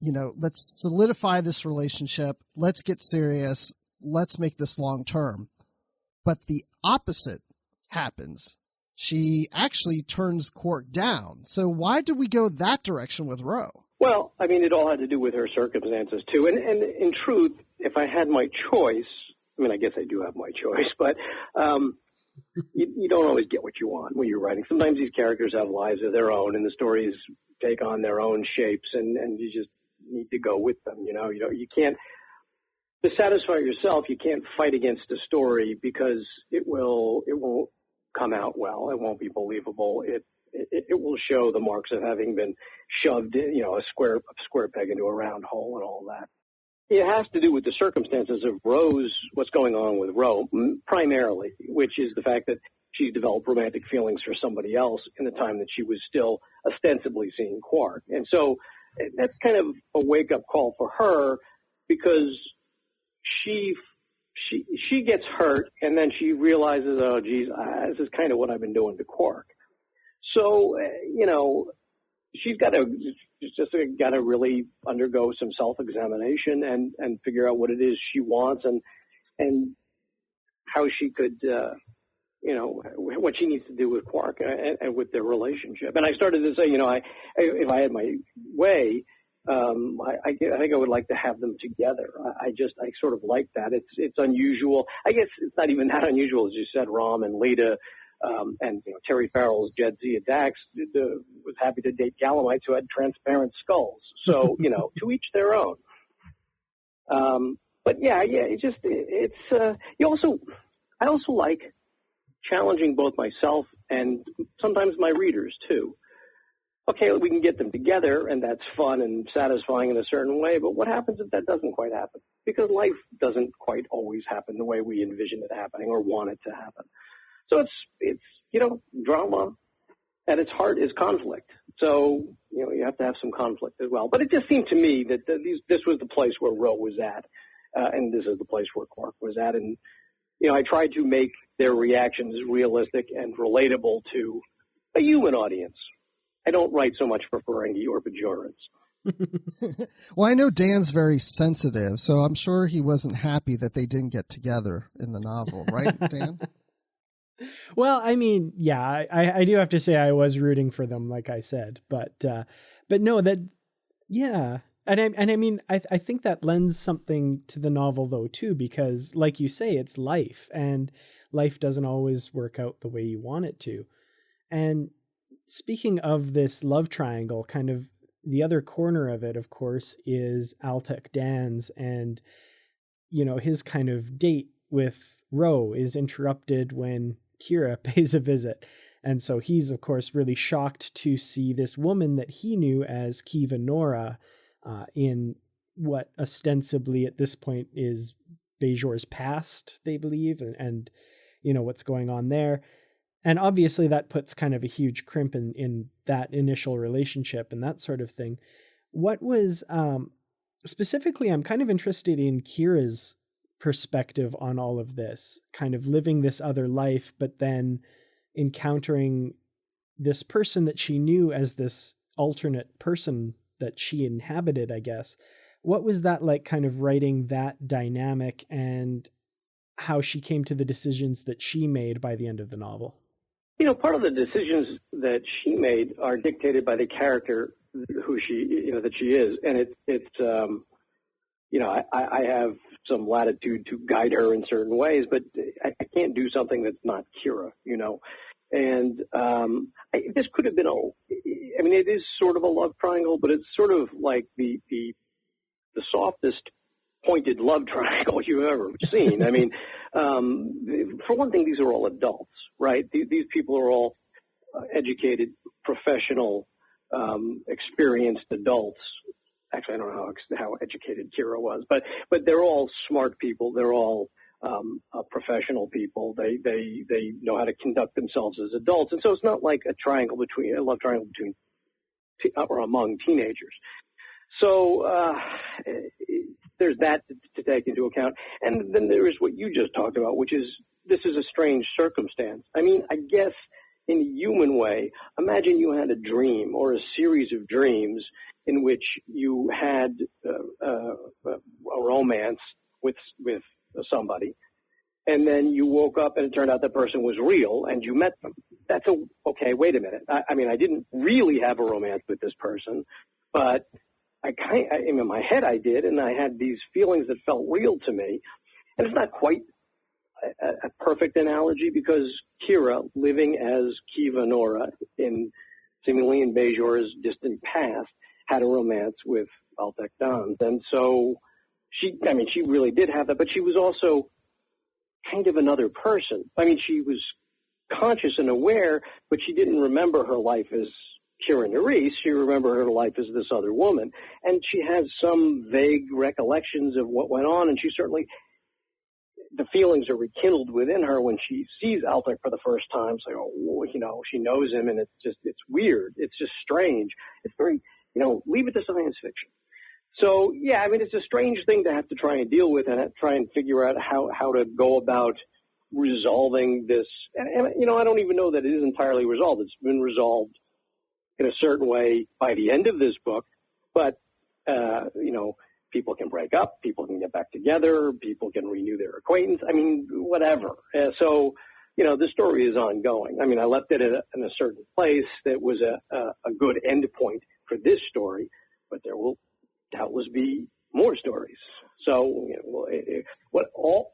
let's solidify this relationship. Let's get serious. Let's make this long term. But the opposite happens. She actually turns Quark down. So why did we go that direction with Ro? Well, I mean, it all had to do with her circumstances, too. And in truth, if I had my choice, I mean, I guess I do have my choice, but you don't always get what you want when you're writing. Sometimes these characters have lives of their own, and the stories take on their own shapes, and you just need to go with them. You can't, to satisfy yourself, you can't fight against a story because it won't come out well. It won't be believable. It will show the marks of having been shoved, a square peg into a round hole and all that. It has to do with the circumstances of what's going on with Ro, primarily, which is the fact that she's developed romantic feelings for somebody else in the time that she was still ostensibly seeing Quark. And so that's kind of a wake-up call for her, because she gets hurt, and then she realizes, oh, geez, this is kind of what I've been doing to Quark. So, she's got to really undergo some self-examination and figure out what it is she wants and how she could, what she needs to do with Quark and with their relationship. And I started to say, if I had my way, I think I would like to have them together. I sort of like that. It's unusual. I guess it's not even that unusual, as you said, Rom and Lita. And Terry Farrell's Jadzia Dax was happy to date Galamites who had transparent skulls. So to each their own. But I also like challenging both myself and sometimes my readers too. Okay, we can get them together, and that's fun and satisfying in a certain way. But what happens if that doesn't quite happen? Because life doesn't quite always happen the way we envision it happening or want it to happen. So it's drama at its heart is conflict. So, you have to have some conflict as well. But it just seemed to me that this was the place where Ro was at, and this is the place where Quark was at. And, I tried to make their reactions realistic and relatable to a human audience. I don't write so much for Ferengi or Bajorans. Well, I know Dan's very sensitive, so I'm sure he wasn't happy that they didn't get together in the novel, right, Dan? Well, I mean, yeah, I do have to say I was rooting for them, like I said, but no, that, yeah. And I mean, I think that lends something to the novel though, too, because like you say, it's life, and life doesn't always work out the way you want it to. And speaking of this love triangle, kind of the other corner of it, of course, is Altek Dan's, and, his kind of date with Ro is interrupted when Kira pays a visit. And so he's, of course, really shocked to see this woman that he knew as Kiva Nora in what ostensibly at this point is Bajor's past, they believe, and what's going on there. And obviously that puts kind of a huge crimp in that initial relationship and that sort of thing. What was specifically, I'm kind of interested in Kira's perspective on all of this, kind of living this other life, but then encountering this person that she knew as this alternate person that she inhabited, I guess. What was that like, kind of writing that dynamic and how she came to the decisions that she made by the end of the novel? Part of the decisions that she made are dictated by the character who she, that she is. And I have some latitude to guide her in certain ways, but I can't do something that's not Kira, And this could have been it is sort of a love triangle, but it's sort of like the softest pointed love triangle you've ever seen. For one thing, these are all adults, right? These people are all educated, professional, experienced adults. Actually, I don't know how educated Kira was, but they're all smart people. They're all professional people. They know how to conduct themselves as adults, and so it's not like a love triangle between or among teenagers. So there's that to take into account, and then there is what you just talked about, which is this is a strange circumstance. I guess in a human way, imagine you had a dream or a series of dreams in which you had a romance with somebody, and then you woke up and it turned out that person was real and you met them. Okay, wait a minute. I didn't really have a romance with this person, but in my head I did, and I had these feelings that felt real to me. And it's not quite a perfect analogy because Kira, living as Kiva Nora seemingly in Bajor's distant past, had a romance with Altek Dons. And so she really did have that, but she was also kind of another person. She was conscious and aware, but she didn't remember her life as Kira Nerys. She remembered her life as this other woman. And she has some vague recollections of what went on, and she certainly, the feelings are rekindled within her when she sees Altek for the first time. It's like, she knows him, and it's weird. It's just strange. It's very, leave it to science fiction. So, yeah, it's a strange thing to have to try and deal with and try and figure out how to go about resolving this. And I don't even know that it is entirely resolved. It's been resolved in a certain way by the end of this book, but, people can break up, people can get back together, people can renew their acquaintance, whatever. So, the story is ongoing. I left it in a certain place that was a good end point for this story, but there will doubtless be more stories. So, what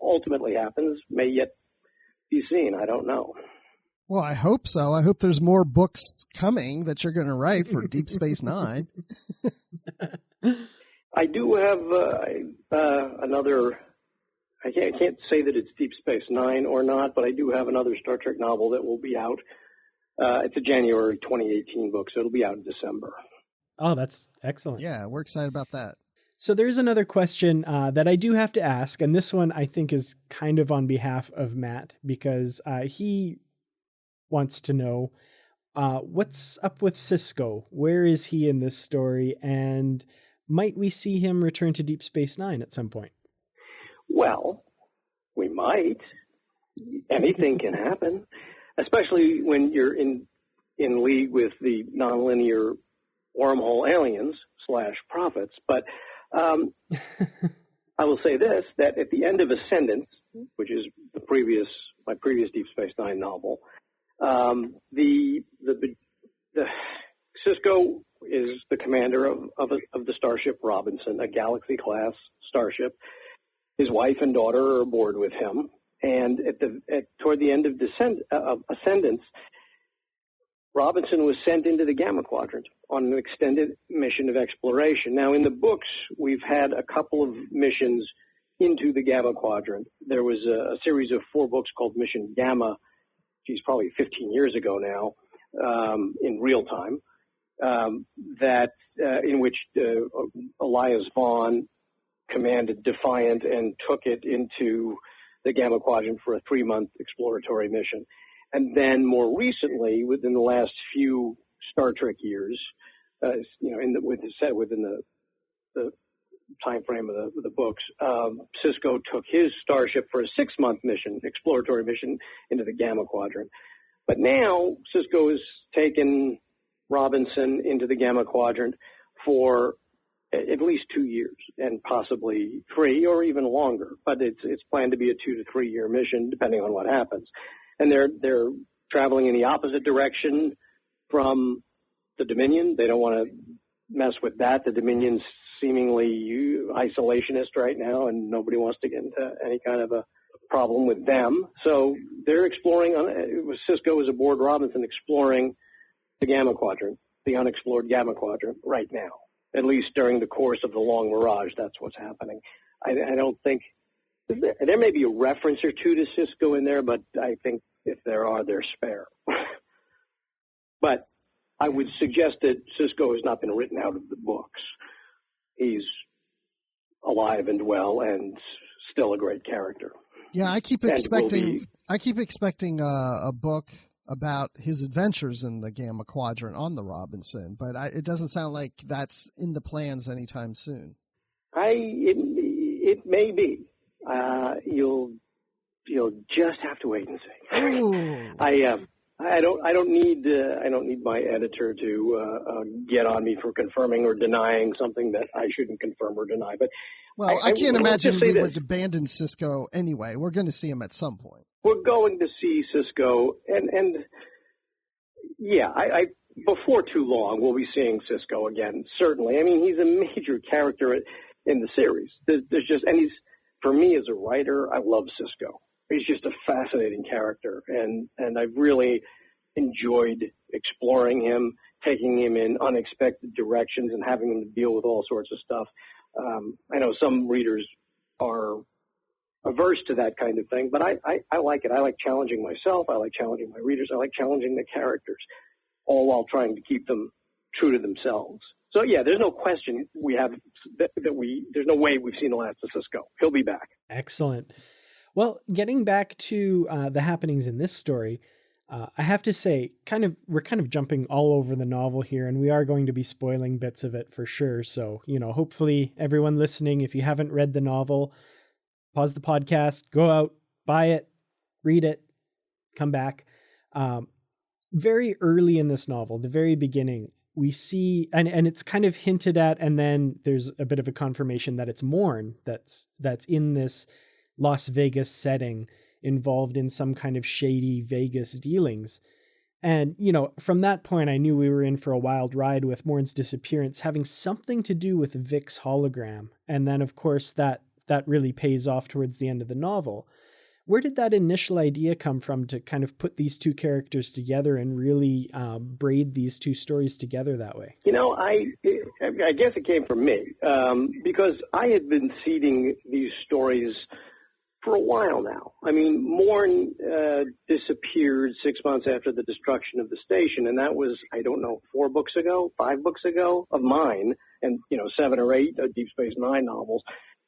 ultimately happens may yet be seen. I don't know. Well, I hope so. I hope there's more books coming that you're going to write for Deep Space Nine. I do have another. I can't say that it's Deep Space Nine or not, but I do have another Star Trek novel that will be out. It's a January 2018 book, so it'll be out in December. Oh, that's excellent. Yeah, we're excited about that. So there's another question that I do have to ask, and this one I think is kind of on behalf of Matt, because he wants to know what's up with Sisko. Where is he in this story, and might we see him return to Deep Space Nine at some point? Well, we might. Anything can happen, especially when you're in league with the nonlinear wormhole aliens / prophets. But I will say this, that at the end of Ascendance, which is my previous Deep Space Nine novel, the Sisko is the commander of the starship Robinson, a Galaxy-class starship. His wife and daughter are aboard with him, and toward the end of Ascendance, Robinson was sent into the Gamma Quadrant on an extended mission of exploration. Now, in the books, we've had a couple of missions into the Gamma Quadrant. There was a series of 4 books called Mission Gamma, probably 15 years ago now, in real time, in which Elias Vaughn commanded Defiant and took it into the Gamma Quadrant for a 3-month exploratory mission. And then more recently, within the last few Star Trek years, within the time frame of the books, Sisko took his starship for a 6-month exploratory mission into the Gamma Quadrant. But now Sisko has taken Robinson into the Gamma Quadrant for at least 2 years and possibly 3 or even longer. But it's planned to be a 2 to 3 year mission, depending on what happens. And they're traveling in the opposite direction from the Dominion. They don't want to mess with that. The Dominion's seemingly isolationist right now, and nobody wants to get into any kind of a problem with them. So they're exploring, Sisko is aboard Robinson exploring the Gamma Quadrant, the unexplored Gamma Quadrant right now. At least during the course of the Long Mirage, that's what's happening. I don't think, there may be a reference or two to Sisko in there, but I think if there are, they're spare. But I would suggest that Sisko has not been written out of the books. He's alive and well and still a great character. Yeah, I keep expecting a book about his adventures in the Gamma Quadrant on the Robinson, but it doesn't sound like that's in the plans anytime soon. It may be. You'll just have to wait and see. Ooh. I don't need my editor to get on me for confirming or denying something that I shouldn't confirm or deny. But I can't imagine we would abandon Sisko anyway. We're going to see him at some point. We're going to see Sisko, and yeah, I before too long we'll be seeing Sisko again. Certainly, I mean he's a major character in the series. There's just, and for me as a writer, I love Sisko. He's just a fascinating character, and I've really enjoyed exploring him, taking him in unexpected directions, and having him deal with all sorts of stuff. I know some readers are averse to that kind of thing, but I like it. I like challenging myself. I like challenging my readers. I like challenging the characters, all while trying to keep them true to themselves. So yeah, there's no question there's no way we've seen the last of Sisko. He'll be back. Excellent. Well, getting back to the happenings in this story, I have to say, we're kind of jumping all over the novel here, and we are going to be spoiling bits of it for sure. So, hopefully everyone listening, if you haven't read the novel, pause the podcast, go out, buy it, read it, come back. Very early in this novel, the very beginning, we see, and it's kind of hinted at, and then there's a bit of a confirmation that it's Morn that's in this Las Vegas setting, involved in some kind of shady Vegas dealings. And, from that point, I knew we were in for a wild ride with Morn's disappearance having something to do with Vic's hologram. And then, of course, that really pays off towards the end of the novel. Where did that initial idea come from to kind of put these two characters together and really braid these two stories together that way? I guess it came from me because I had been seeding these stories for a while now. I mean, Morn disappeared 6 months after the destruction of the station, and that was, 5 books ago of mine, and 7 or 8 Deep Space Nine novels.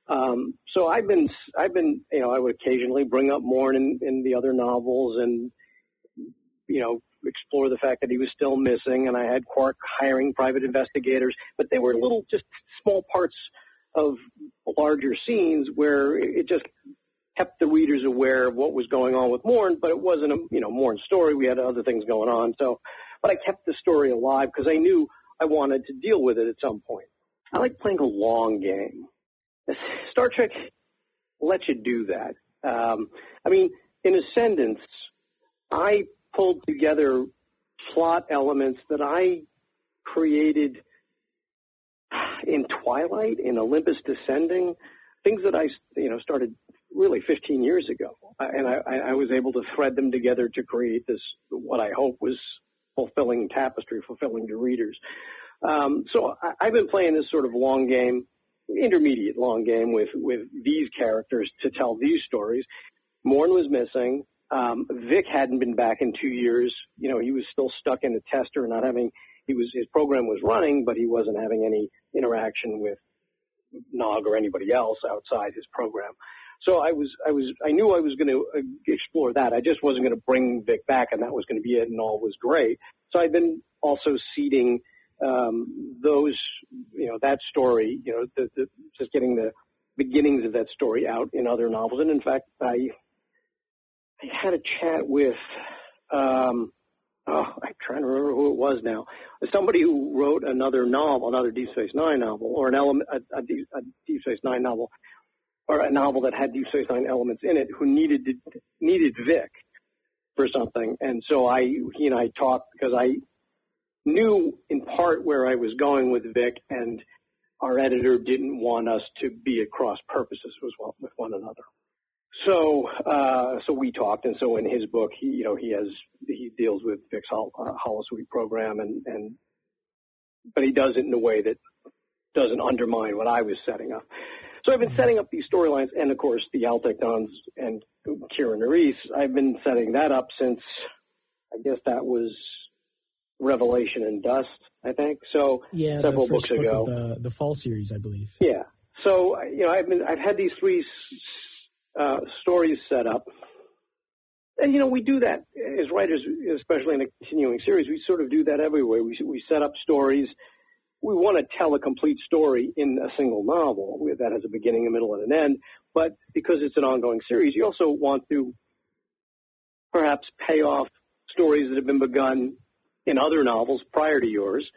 So I've been, I would occasionally bring up Morn in the other novels and, explore the fact that he was still missing, and I had Quark hiring private investigators, but they were little, just small parts of larger scenes where it just kept the readers aware of what was going on with Morn, but it wasn't a, Morn story. We had other things going on. So, but I kept the story alive because I knew I wanted to deal with it at some point. I like playing a long game. Star Trek lets you do that. In Ascendance, I pulled together plot elements that I created in Twilight, in Olympus Descending, things that I, started really 15 years ago. And I was able to thread them together to create this, what I hope was fulfilling tapestry, fulfilling to readers. So I've been playing this sort of long game, intermediate long game with these characters to tell these stories. Morn was missing. Vic hadn't been back in 2 years. He was still stuck in the tester, not having, his program was running, but he wasn't having any interaction with Nog or anybody else outside his program. So I knew I was going to explore that. I just wasn't going to bring Vic back, and that was going to be it, and all was great. So I've been also seeding those, that story, just getting the beginnings of that story out in other novels. And in fact, I had a chat with was now. Somebody who wrote another novel, another Deep Space Nine novel, or a Deep Space Nine novel, or a novel that had Deep Space Nine elements in it, who needed Vic for something. And so he and I talked because I knew in part where I was going with Vic, and our editor didn't want us to be at cross purposes with one another. So we talked, and so in his book, he deals with Vic's holosuite program, but he does it in a way that doesn't undermine what I was setting up. So I've been setting up these storylines, and of course the Altec Dons and Kira Nerys, I've been setting that up since, I guess that was Revelation and Dust, I think. So yeah, several the first books ago. Of the fall series, I believe. Yeah. So I've had these three stories set up, and we do that as writers, especially in a continuing series. We sort of do that everywhere. We set up stories. We want to tell a complete story in a single novel that has a beginning, a middle, and an end. But because it's an ongoing series, you also want to perhaps pay off stories that have been begun in other novels prior to yours.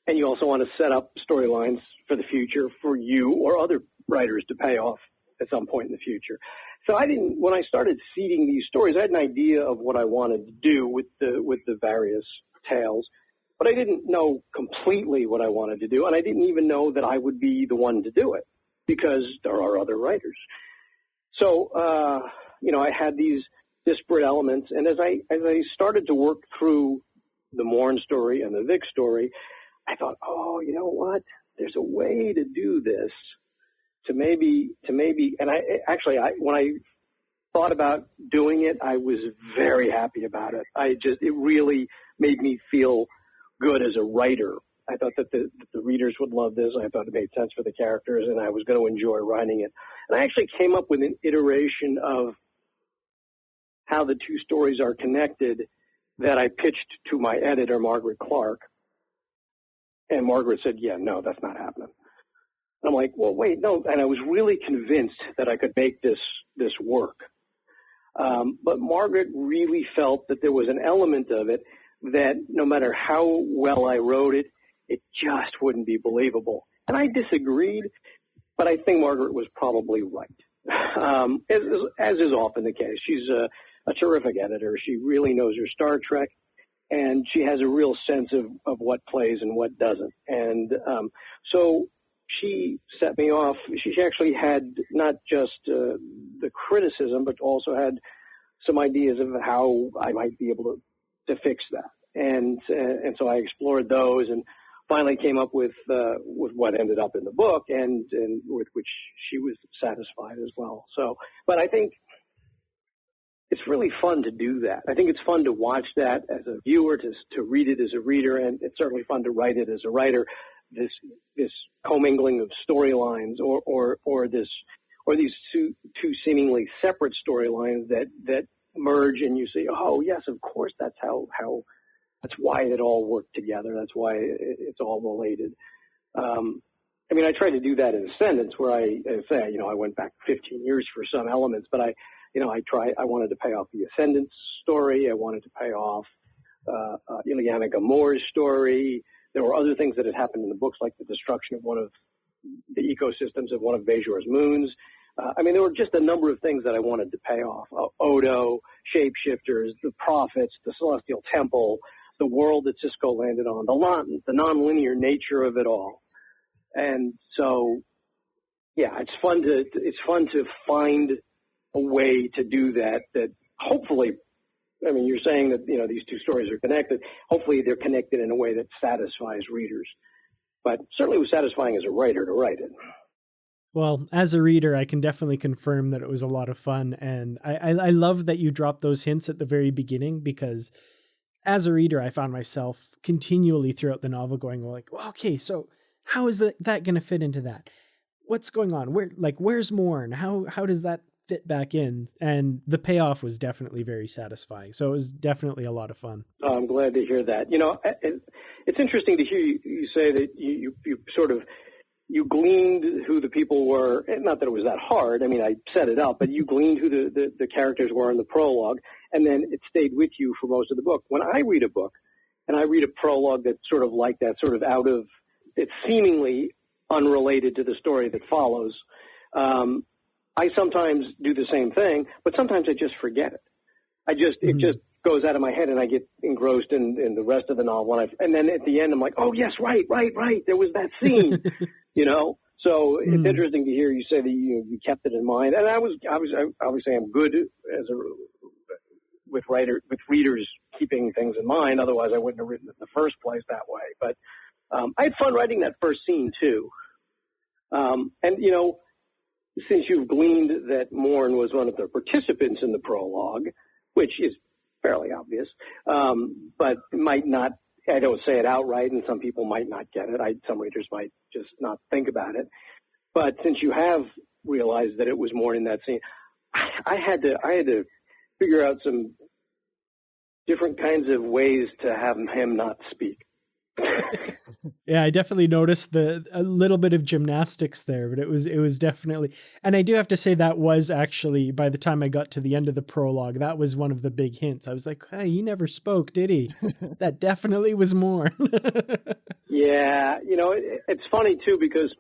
And you also want to set up storylines for the future for you or other writers to pay off at some point in the future. So when I started seeding these stories, I had an idea of what I wanted to do with the various tales. But I didn't know completely what I wanted to do, and I didn't even know that I would be the one to do it because there are other writers. So, I had these disparate elements, and as I started to work through the Morn story and the Vic story, I thought, oh, you know what? There's a way to do this to maybe, and when I thought about doing it, I was very happy about it. It really made me feel good as a writer. I thought that the readers would love this. I thought it made sense for the characters, and I was going to enjoy writing it. And I actually came up with an iteration of how the two stories are connected that I pitched to my editor, Margaret Clark. And Margaret said, yeah, no, that's not happening. And I'm like, well, wait, no. And I was really convinced that I could make this work. But Margaret really felt that there was an element of it that no matter how well I wrote it, it just wouldn't be believable. And I disagreed, but I think Margaret was probably right, as is often the case. She's a terrific editor. She really knows her Star Trek, and she has a real sense of what plays and what doesn't. And so she set me off. She actually had not just the criticism, but also had some ideas of how I might be able to fix that. And so I explored those and finally came up with what ended up in the book and with which she was satisfied as well. So, but I think it's really fun to do that. I think it's fun to watch that as a viewer, to read it as a reader, and it's certainly fun to write it as a writer. This commingling of storylines or these two seemingly separate storylines that merge, and you say, oh yes, of course, that's that's why it all worked together. That's why it's all related. I tried to do that in Ascendance, where I went back 15 years for some elements, but I wanted to pay off the Ascendance story. I wanted to pay off Ileana Gamore's story. There were other things that had happened in the books, like the destruction of one of the ecosystems of one of Bajor's moons. There were just a number of things that I wanted to pay off. Odo, shapeshifters, the prophets, the Celestial Temple, the world that Sisko landed on, the nonlinear nature of it all. And so, yeah, it's fun to find a way to do that hopefully, you're saying that, these two stories are connected. Hopefully they're connected in a way that satisfies readers. But certainly it was satisfying as a writer to write it. Well, as a reader, I can definitely confirm that it was a lot of fun. And I love that you dropped those hints at the very beginning, because as a reader, I found myself continually throughout the novel going like, well, okay, so how is that going to fit into that? What's going on? Where's Morn? How does that fit back in? And the payoff was definitely very satisfying. So it was definitely a lot of fun. Oh, I'm glad to hear that. It's interesting to hear you say that you sort of, you gleaned who the people were. Not that it was that hard. I set it up, but you gleaned who the characters were in the prologue, and then it stayed with you for most of the book. When I read a book, and I read a prologue that's sort of like that, sort of it's seemingly unrelated to the story that follows, I sometimes do the same thing, but sometimes I just forget it. It just goes out of my head, and I get engrossed in the rest of the novel. And then at the end, I'm like, oh yes, right. There was that scene, So it's interesting to hear you say that you kept it in mind. And I was obviously I'm good with readers keeping things in mind. Otherwise, I wouldn't have written it in the first place that way. But I had fun writing that first scene too. And since you've gleaned that Morn was one of the participants in the prologue, which is fairly obvious, but might not, I don't say it outright, and some people might not get it. Some readers might just not think about it. But since you have realized that it was Morn in that scene, I had to figure out some different kinds of ways to have him not speak. Yeah, I definitely noticed a little bit of gymnastics there, but it was definitely, and I do have to say that was actually, by the time I got to the end of the prologue, that was one of the big hints. I was like, hey, he never spoke, did he? That definitely was Morn. Yeah, it's funny too, because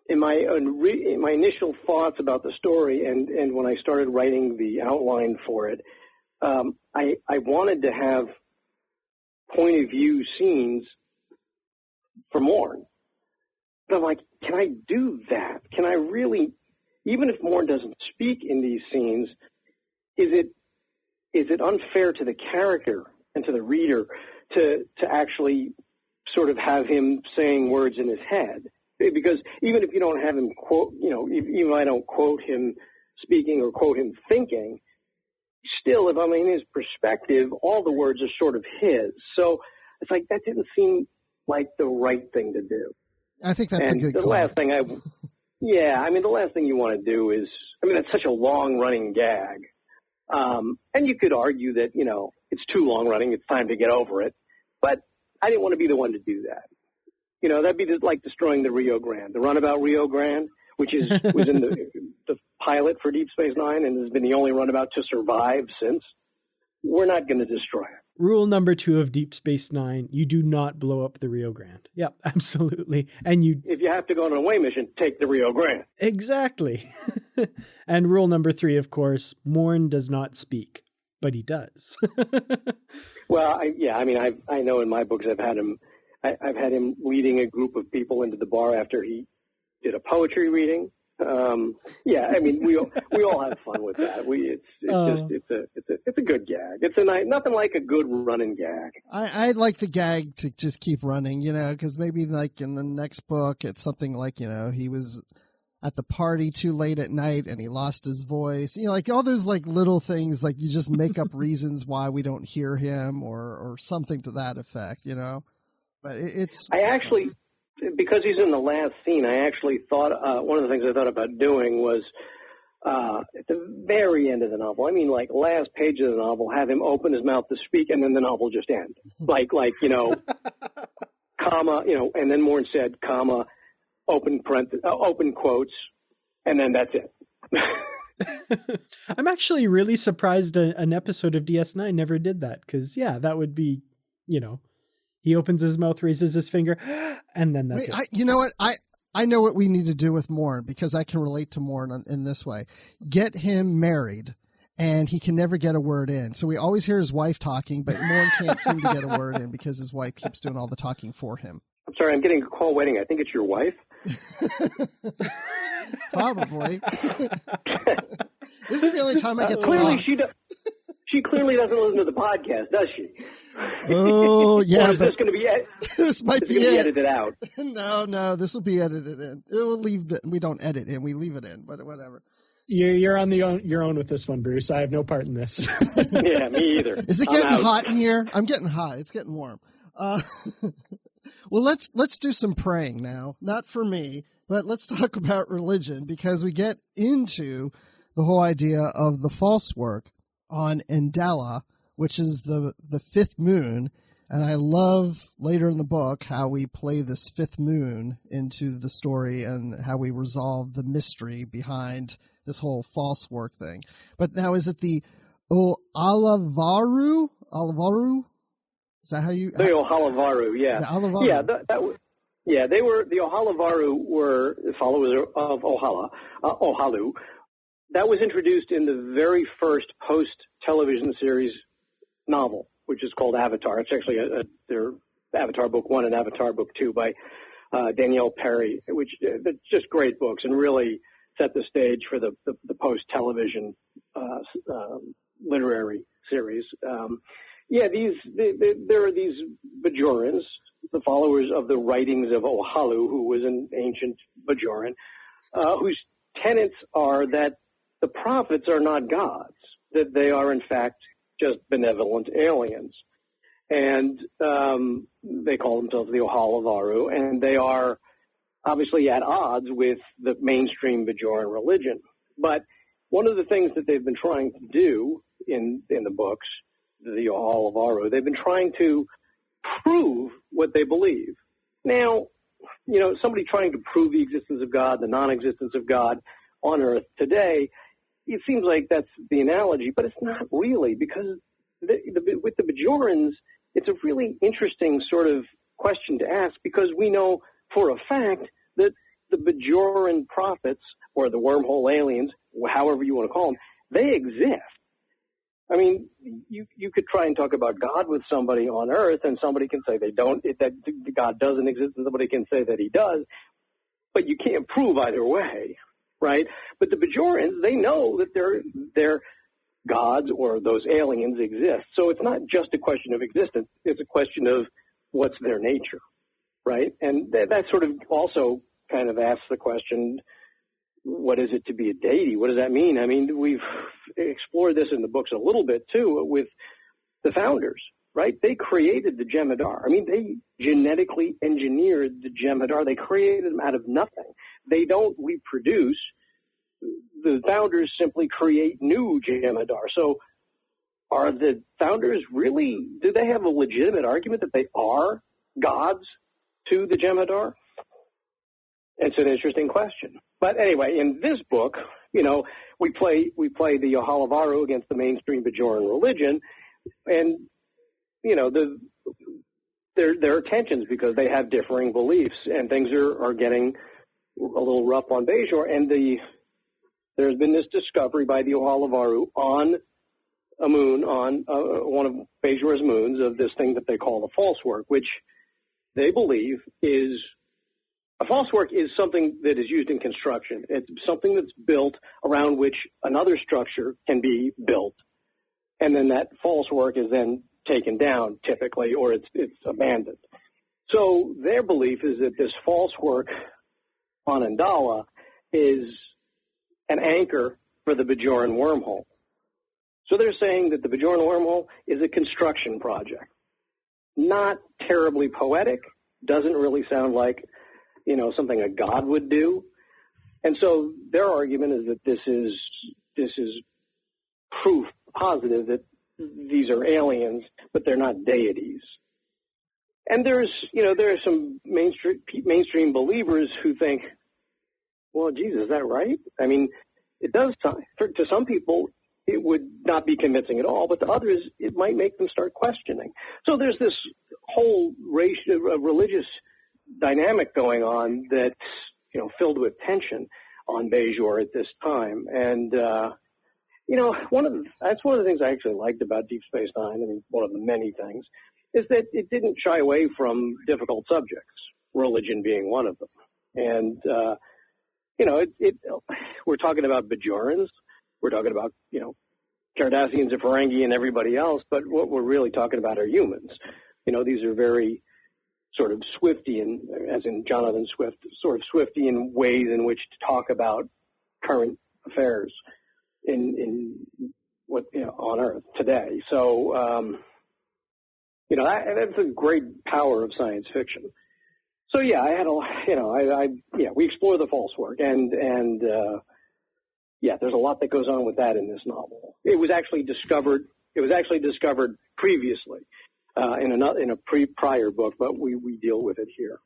in my initial thoughts about the story and when I started writing the outline for it, I wanted to have point of view scenes for Morn. But I'm like, can I do that? Can I really, even if Morn doesn't speak in these scenes, is it unfair to the character and to the reader to actually sort of have him saying words in his head? Because even if you don't have him quote, even if I don't quote him speaking or quote him thinking, still, if I'm in his perspective, all the words are sort of his. So it's like, that didn't seem like the right thing to do. I think that's a good call. The last thing the last thing you want to do is, it's such a long running gag. And you could argue that, it's too long running, it's time to get over it. But I didn't want to be the one to do that. That'd be like destroying the Rio Grande, the runabout Rio Grande, which was in the pilot for Deep Space Nine and has been the only runabout to survive since. We're not going to destroy it. Rule number 2 of Deep Space Nine, you do not blow up the Rio Grande. Yep, absolutely. And if you have to go on an away mission, take the Rio Grande. Exactly. And rule number 3, of course, Morn does not speak, but he does. Well, I know in my books I've had him leading a group of people into the bar after he did a poetry reading. We all have fun with that. It's a good gag. It's nothing like a good running gag. I'd like the gag to just keep running, because maybe like in the next book, it's something like, he was at the party too late at night and he lost his voice. Like all those like little things, like you just make up reasons why we don't hear him or something to that effect, But because he's in the last scene, I actually thought one of the things I thought about doing was at the very end of the novel, like last page of the novel, have him open his mouth to speak and then the novel just end. Comma, and then Morn said, comma, open quotes, and then that's it. I'm actually really surprised an episode of DS9 never did that, because, that would be, he opens his mouth, raises his finger, and then that's it. You know what? I know what we need to do with Morn, because I can relate to Morn in this way. Get him married, and he can never get a word in. So we always hear his wife talking, but Morn can't seem to get a word in because his wife keeps doing all the talking for him. I'm sorry, I'm getting a call waiting. I think it's your wife. Probably. This is the only time I get to talk. She clearly doesn't listen to the podcast, does she? Oh, yeah. Or is this going to be this might be edited out? No, this will be edited in. It will leave it. We don't edit in. We leave it in, but whatever. You're on your own with this one, Bruce. I have no part in this. Yeah, me either. Is it getting hot in here? I'm getting hot. It's getting warm. Well, let's do some praying now. Not for me, but let's talk about religion, because we get into the whole idea of the false work on Endala, which is the fifth moon. And I love later in the book how we play this fifth moon into the story and how we resolve the mystery behind this whole false work thing. But now, is it the Alavaru? Is that how you? The Ohalavaru, yeah. The Ohalavaru. Yeah, they were, the Ohalavaru were followers of Ohalu. That was introduced in the very first post-television series novel, which is called Avatar. It's actually their Avatar Book 1 and Avatar Book 2 by Danielle Perry, which they're just great books and really set the stage for the post-television literary series. There are these Bajorans, the followers of the writings of Ohalu, who was an ancient Bajoran, whose tenets are that the prophets are not gods, that they are in fact just benevolent aliens. And they call themselves the Ohalavaru, and they are obviously at odds with the mainstream Bajoran religion. But one of the things that they've been trying to do in the books, the Ohalavaru, they've been trying to prove what they believe. Now, somebody trying to prove the existence of God, the non-existence of God on Earth today, it seems like that's the analogy, but it's not really, because with the Bajorans, it's a really interesting sort of question to ask, because we know for a fact that the Bajoran prophets, or the wormhole aliens, however you want to call them, they exist. I mean, you could try and talk about God with somebody on Earth, and somebody can say that God doesn't exist, and somebody can say that he does, but you can't prove either way, right? But the Bajorans, they know that their gods or those aliens exist. So it's not just a question of existence, it's a question of what's their nature, right? And that sort of also kind of asks the question, what is it to be a deity? What does that mean? I mean, we've explored this in the books a little bit too with the founders, right? They created the Jem'Hadar. I mean, they genetically engineered the Jem'Hadar. They created them out of nothing. They don't reproduce. The founders simply create new Jem'Hadar. So are the founders really, do they have a legitimate argument that they are gods to the Jem'Hadar? It's an interesting question. But anyway, in this book, we play the Ohalavaru against the mainstream Bajoran religion, and there are tensions because they have differing beliefs, and things are getting a little rough on Bajor. And there's been this discovery by the Ohalavaru on a moon, on one of Bajor's moons, of this thing that they call the false work, which they believe is a false work is something that is used in construction. It's something that's built around which another structure can be built. And then that false work is then taken down typically, or it's abandoned. So their belief is that this false work on Andala is an anchor for the Bajoran wormhole. So they're saying that the Bajoran wormhole is a construction project. Not terribly poetic, doesn't really sound like something a god would do. And so their argument is that this is proof positive that these are aliens, but they're not deities. And there are some mainstream believers who think, well, Jesus, is that right? I mean, it does, to some people, it would not be convincing at all, but to others, it might make them start questioning. So there's this whole religious dynamic going on that's filled with tension on Bajor at this time. And that's one of the things I actually liked about Deep Space Nine. I mean, one of the many things is that it didn't shy away from difficult subjects, religion being one of them. And we're talking about Bajorans, we're talking about Cardassians and Ferengi and everybody else, but what we're really talking about are humans. These are very sort of Swiftian, as in Jonathan Swift, sort of Swiftian ways in which to talk about current affairs in what on Earth today. So that's a great power of science fiction. So yeah, I had we explore the false work, and there's a lot that goes on with that in this novel. It was actually discovered previously. In a prior book, but we deal with it here.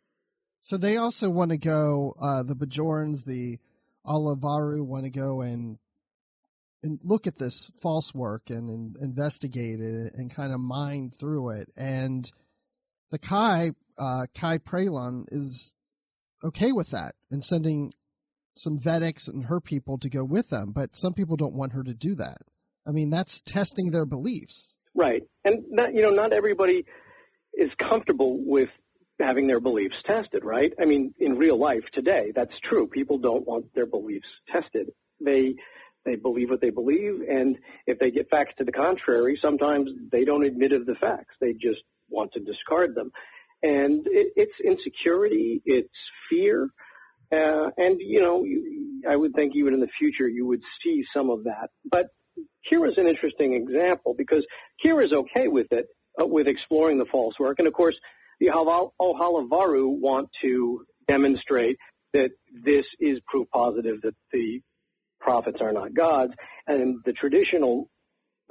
So they also want to go, the Bajorans, the Ohalavaru want to go and look at this false work and investigate it and kind of mine through it. And the Kai Prelon is okay with that and sending some Vedics and her people to go with them. But some people don't want her to do that. I mean, that's testing their beliefs. Right. And not everybody is comfortable with having their beliefs tested, right? I mean, in real life today, that's true. People don't want their beliefs tested. They believe what they believe, and if they get facts to the contrary, sometimes they don't admit of the facts. They just want to discard them. And it's insecurity, it's fear, and, I would think even in the future you would see some of that. But Kira's an interesting example because Kira's okay with it, with exploring the false work. And, of course, the Ohalavaru want to demonstrate that this is proof positive that the prophets are not gods, and the traditional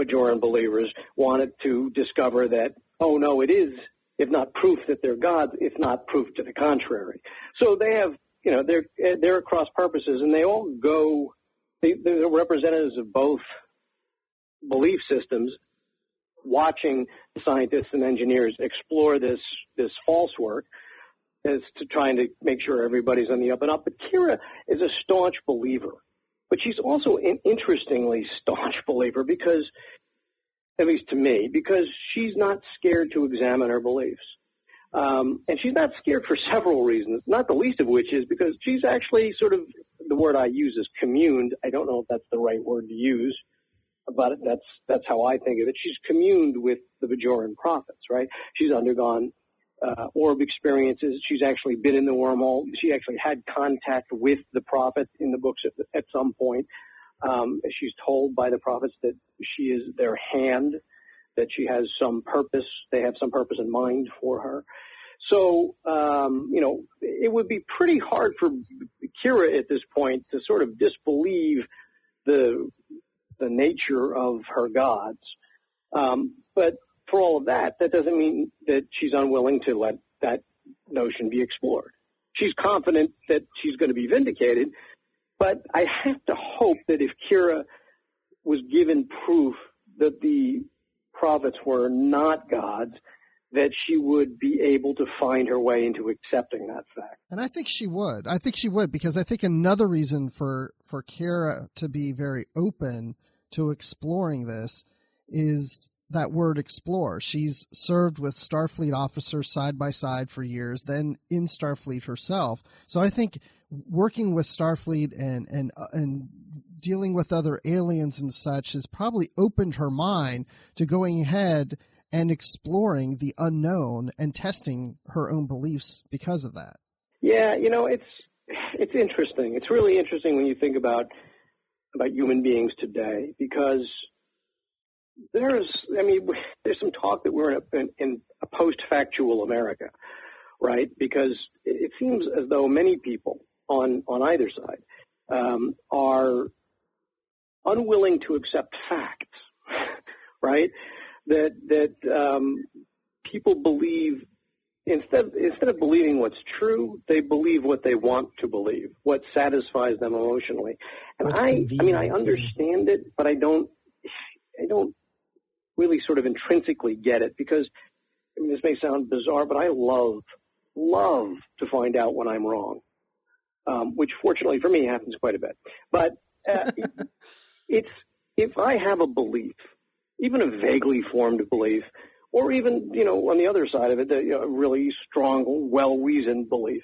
Bajoran believers wanted to discover that, oh no, it is, if not proof that they're gods, if not proof to the contrary. So they have, they're at cross purposes, and they all go, they're representatives of both belief systems, watching scientists and engineers explore this false work as to trying to make sure everybody's on the up and up. But Kira is a staunch believer. But she's also an interestingly staunch believer because, at least to me, because she's not scared to examine her beliefs. And she's not scared for several reasons, not the least of which is because she's actually sort of, the word I use is communed. I don't know if that's the right word to use, but that's how I think of it. She's communed with the Bajoran prophets, right? She's undergone orb experiences. She's actually been in the wormhole. She actually had contact with the prophets in the books at some point. She's told by the prophets that she is their hand, that she has some purpose. They have some purpose in mind for her. So, it would be pretty hard for Kira at this point to sort of disbelieve the nature of her gods. But for all of that, that doesn't mean that she's unwilling to let that notion be explored. She's confident that she's going to be vindicated, but I have to hope that if Kira was given proof that the prophets were not gods, that she would be able to find her way into accepting that fact. And I think she would. Because I think another reason for Kira to be very open to exploring this is that word explore. She's served with Starfleet officers side by side for years, then in Starfleet herself. So I think working with Starfleet and dealing with other aliens and such has probably opened her mind to going ahead and exploring the unknown and testing her own beliefs because of that. Yeah, it's interesting. It's really interesting when you think about human beings today, because there's some talk that we're in a post-factual America, right? Because it seems as though many people on either side are unwilling to accept facts, right? That people believe, instead of believing what's true, they believe what they want to believe, what satisfies them emotionally. And I understand it, but I don't really sort of intrinsically get it, because this may sound bizarre, but I love to find out when I'm wrong, which fortunately for me happens quite a bit. But if I have a belief, even a vaguely formed belief, or even, on the other side of it, a really strong, well-reasoned belief,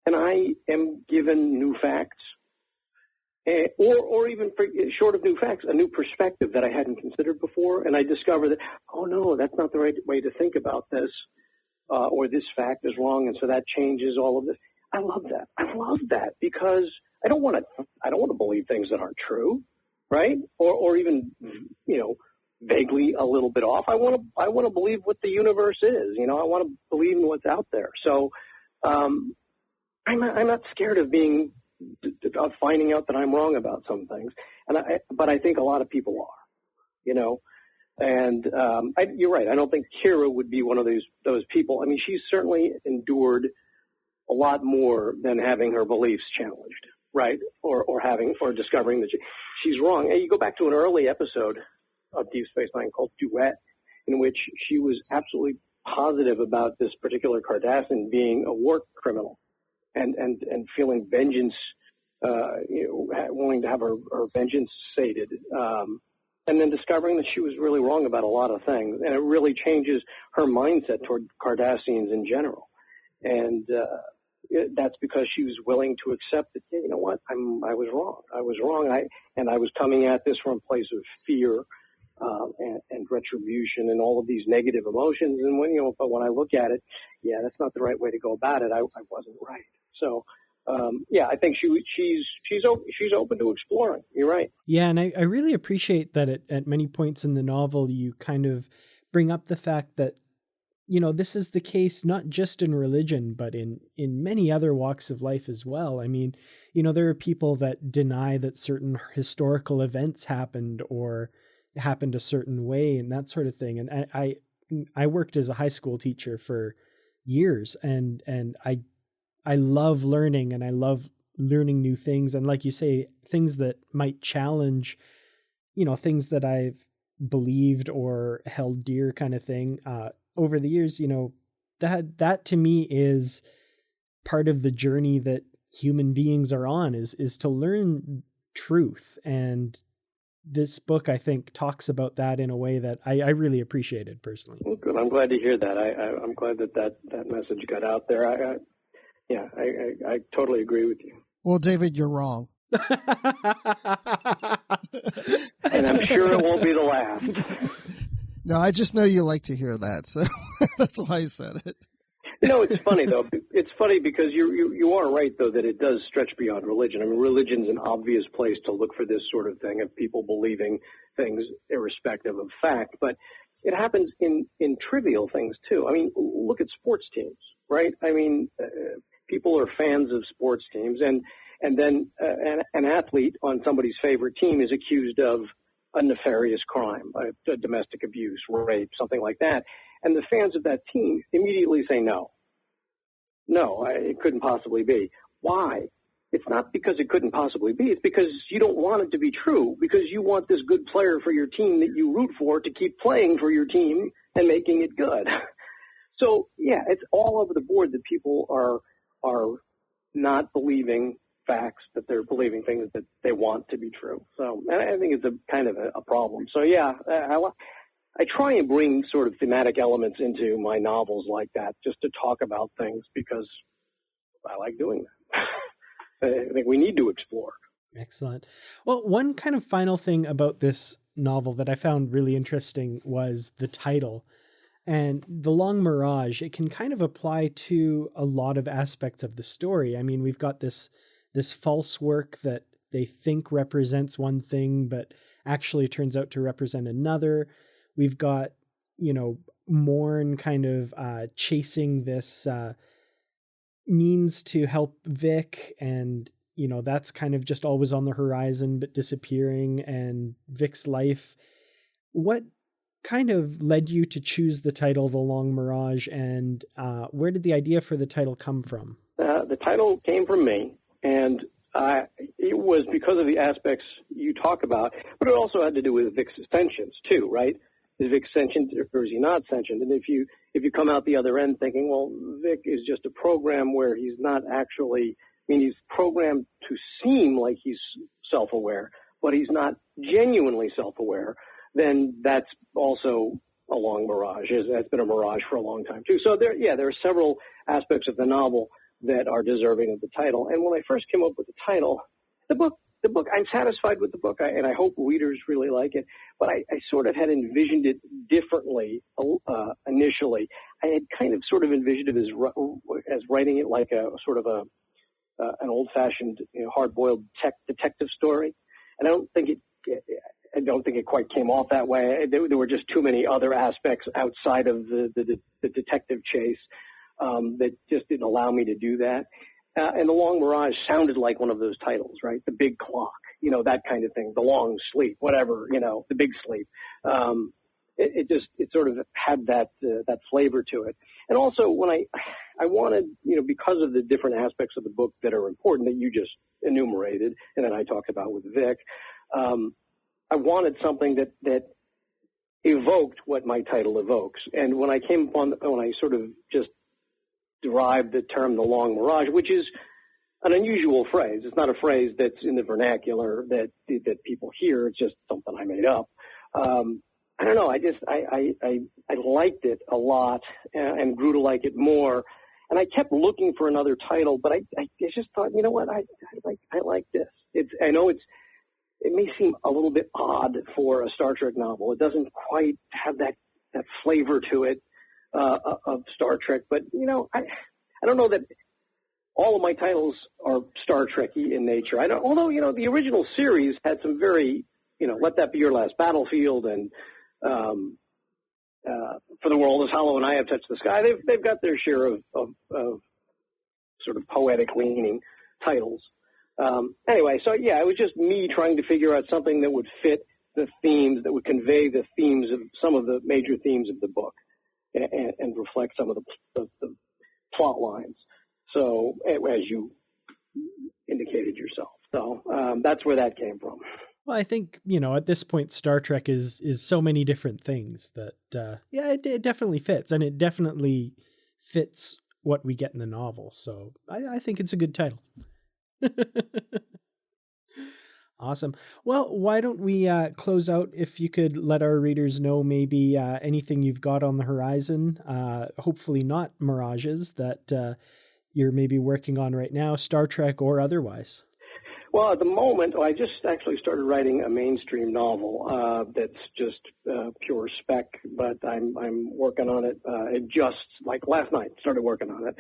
and I am given new facts, or even short of new facts, a new perspective that I hadn't considered before, and I discover that, oh no, that's not the right way to think about this, or this fact is wrong, and so that changes all of this. I love that. I love that, because I don't want to believe things that aren't true, right? Or even, vaguely a little bit off. I want to believe what the universe is. I want to believe in what's out there. So I'm not scared of finding out that I'm wrong about some things. But I think a lot of people are, And you're right. I don't think Kira would be one of those people. She's certainly endured a lot more than having her beliefs challenged, right? Or discovering that she's wrong. And you go back to an early episode of Deep Space Nine called Duet, in which she was absolutely positive about this particular Cardassian being a war criminal and feeling vengeance, wanting to have her vengeance sated. And then discovering that she was really wrong about a lot of things. And it really changes her mindset toward Cardassians in general. And that's because she was willing to accept that, you know what, I was wrong. I was wrong. I was coming at this from a place of fear and retribution and all of these negative emotions. And but when I look at it, yeah, that's not the right way to go about it. I wasn't right. So, I think she's open to exploring. You're right. Yeah, and I really appreciate that at many points in the novel you kind of bring up the fact that, this is the case not just in religion, but in many other walks of life as well. I mean, there are people that deny that certain historical events happened or happened a certain way and that sort of thing. And I worked as a high school teacher for years, and I love learning, and I love learning new things. And like you say, things that might challenge, things that I've believed or held dear kind of thing. Over the years, that to me is part of the journey that human beings are on, is to learn truth. And this book, I think, talks about that in a way that I really appreciated personally. Well, good. I'm glad to hear that. I'm glad that message got out there. I totally agree with you. Well, David, you're wrong. And I'm sure it won't be the last. No, I just know you like to hear that, so that's why I said it. It's funny, though. It's funny because you are right, though, that it does stretch beyond religion. I mean, religion's an obvious place to look for this sort of thing, of people believing things irrespective of fact. But it happens in trivial things, too. I mean, look at sports teams, right? I mean, people are fans of sports teams, and then an athlete on somebody's favorite team is accused of a nefarious crime, a domestic abuse, rape, something like that. And the fans of that team immediately say, no, it couldn't possibly be. Why? It's not because it couldn't possibly be. It's because you don't want it to be true, because you want this good player for your team that you root for to keep playing for your team and making it good. So, yeah, it's all over the board that people are not believing facts, that they're believing things that they want to be true. So I think it's a kind of a problem. So, yeah, I try and bring sort of thematic elements into my novels like that, just to talk about things, because I like doing that. I think we need to explore. Excellent. Well, one kind of final thing about this novel that I found really interesting was the title. And the Long Mirage, it can kind of apply to a lot of aspects of the story. I mean, we've got this false work that they think represents one thing, but actually turns out to represent another. We've got, Morn kind of chasing this means to help Vic, and, that's kind of just always on the horizon, but disappearing, and Vic's life. What kind of led you to choose the title, The Long Mirage, and where did the idea for the title come from? The title came from me, and it was because of the aspects you talk about, but it also had to do with Vic's sentience too, right? Is Vic sentient or is he not sentient? And if you come out the other end thinking, well, Vic is just a program where he's not actually, he's programmed to seem like he's self-aware, but he's not genuinely self-aware, then that's also a long mirage. That's been a mirage for a long time too. So there are several aspects of the novel that are deserving of the title. And when I first came up with the title, the book, I'm satisfied with the book, and I hope readers really like it. But I sort of had envisioned it differently initially. I had kind of sort of envisioned it as writing it like a sort of an old-fashioned, hard-boiled detective story. And I don't think it quite came off that way. There were just too many other aspects outside of the detective chase that just didn't allow me to do that. And The Long Mirage sounded like one of those titles, right? The Big Clock, that kind of thing. The Long Sleep, whatever, the Big Sleep. it sort of had that flavor to it. And also when I wanted, because of the different aspects of the book that are important that you just enumerated, and then I talked about with Vic, I wanted something that evoked what my title evokes. And when I sort of just derived the term the Long Mirage, which is an unusual phrase. It's not a phrase that's in the vernacular that people hear. It's just something I made up. I don't know. I liked it a lot and grew to like it more. And I kept looking for another title, but I just thought, you know what? I like this. I know it may seem a little bit odd for a Star Trek novel. It doesn't quite have that flavor to it of Star Trek. But, I don't know that all of my titles are Star Trek-y in nature. Although, the original series had some very, Let That Be Your Last Battlefield and For the World is Hollow and I Have Touched the Sky. They've got their share of sort of poetic leaning titles. Anyway, so yeah, it was just me trying to figure out something that would fit the themes, that would convey the themes of some of the major themes of the book and reflect some of the plot lines. So as you indicated yourself. So that's where that came from. Well, I think, at this point, Star Trek is so many different things that, it definitely fits. And it definitely fits what we get in the novel. So I think it's a good title. Awesome. Well, why don't we close out? If you could let our readers know maybe anything you've got on the horizon, hopefully not mirages that you're maybe working on right now, Star Trek or otherwise. Well, at the moment, I just actually started writing a mainstream novel that's just pure spec, but I'm working on it. It just, like last night, started working on it.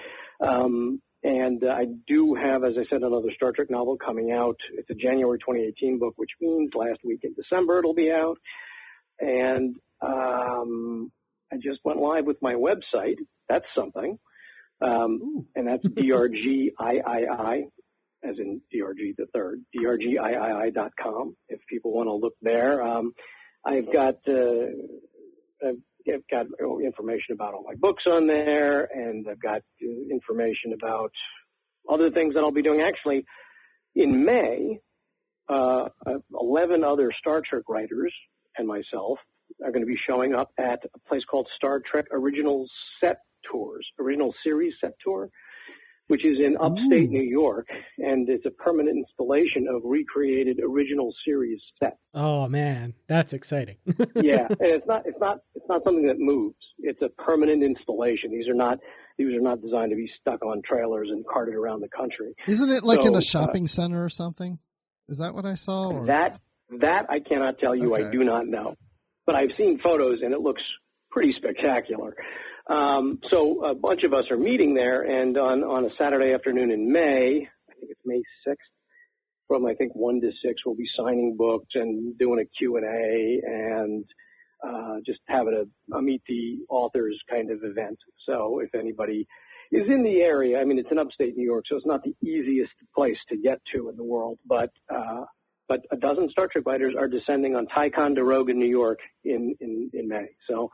And I do have, as I said, another Star Trek novel coming out. It's a January 2018 book, which means last week in December it'll be out. And I just went live with my website. That's something. And that's DRGIII, as in DRG the third, DRGIII.com, if people want to look there. I've got information about all my books on there, and I've got information about other things that I'll be doing. Actually, in May, 11 other Star Trek writers and myself are going to be showing up at a place called Star Trek Original Series Set Tour, which is in upstate New York, and it's a permanent installation of recreated original series sets. Oh man, that's exciting. Yeah, and it's not something that moves. It's a permanent installation. These are not designed to be stuck on trailers and carted around the country. Isn't it like in a shopping center or something? Is that what I saw? Or? That I cannot tell you. Okay. I do not know, but I've seen photos and it looks pretty spectacular. So a bunch of us are meeting there, and on a Saturday afternoon in May, I think it's May 6th, from I think 1 to 6, we'll be signing books and doing a Q&A and just having a meet the authors kind of event. So if anybody is in the area, I mean, it's in upstate New York, so it's not the easiest place to get to in the world, but a dozen Star Trek writers are descending on Ticonderoga, New York in May. So.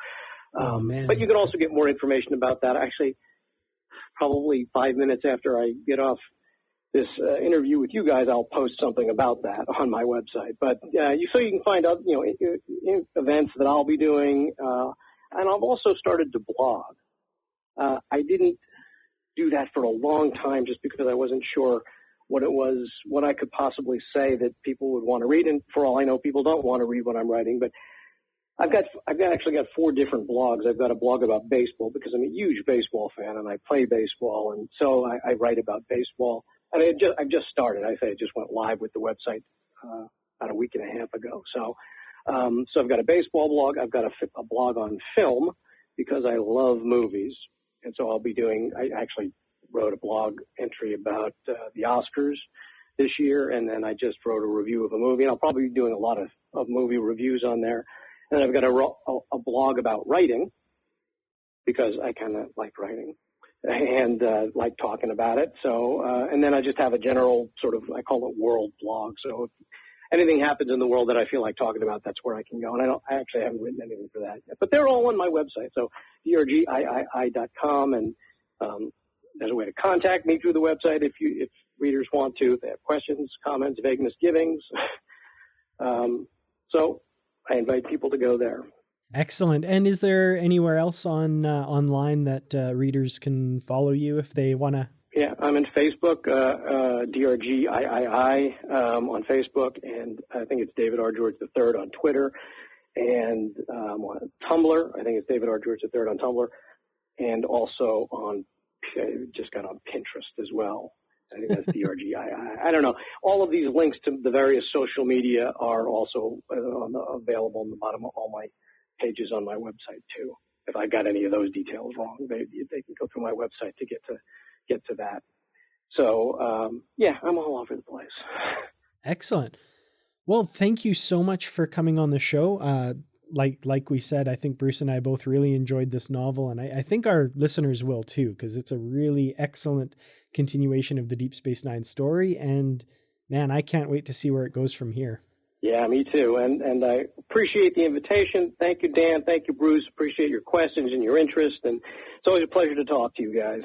But you can also get more information about that. Actually, probably 5 minutes after I get off this interview with you guys, I'll post something about that on my website. But so you can find out, events that I'll be doing. And I've also started to blog. I didn't do that for a long time just because I wasn't sure what I could possibly say that people would want to read. And for all I know, people don't want to read what I'm writing. But I've actually got 4 different blogs. I've got a blog about baseball because I'm a huge baseball fan and I play baseball, and so I write about baseball. And I've just started. I just went live with the website about a week and a half ago. So I've got a baseball blog. I've got a blog on film because I love movies, and so I'll be doing. I actually wrote a blog entry about the Oscars this year, and then I just wrote a review of a movie. And I'll probably be doing a lot of movie reviews on there. And I've got a blog about writing because I kind of like writing and like talking about it. So, and then I just have a general sort of, I call it world blog. So anything happens in the world that I feel like talking about, that's where I can go. And I actually haven't written anything for that yet, but they're all on my website. So drgii.com, and there's a way to contact me through the website if readers want to, if they have questions, comments, vague misgivings. So I invite people to go there. Excellent. And is there anywhere else online that readers can follow you if they want to? Yeah, I'm in Facebook, DRGIII on Facebook, and I think it's David R. George III on Twitter, and on Tumblr. I think it's David R. George III on Tumblr, and also just got on Pinterest as well. I think that's DRGIII. I don't know. All of these links to the various social media are also available on the bottom of all my pages on my website too. If I got any of those details wrong, they can go through my website to get to that. So I'm all over the place. Excellent. Well, thank you so much for coming on the show. Like we said, I think Bruce and I both really enjoyed this novel, and I think our listeners will too, because it's a really excellent continuation of the Deep Space Nine story. And man, I can't wait to see where it goes from here. Yeah, me too. And I appreciate the invitation. Thank you, Dan. Thank you, Bruce. Appreciate your questions and your interest. And it's always a pleasure to talk to you guys.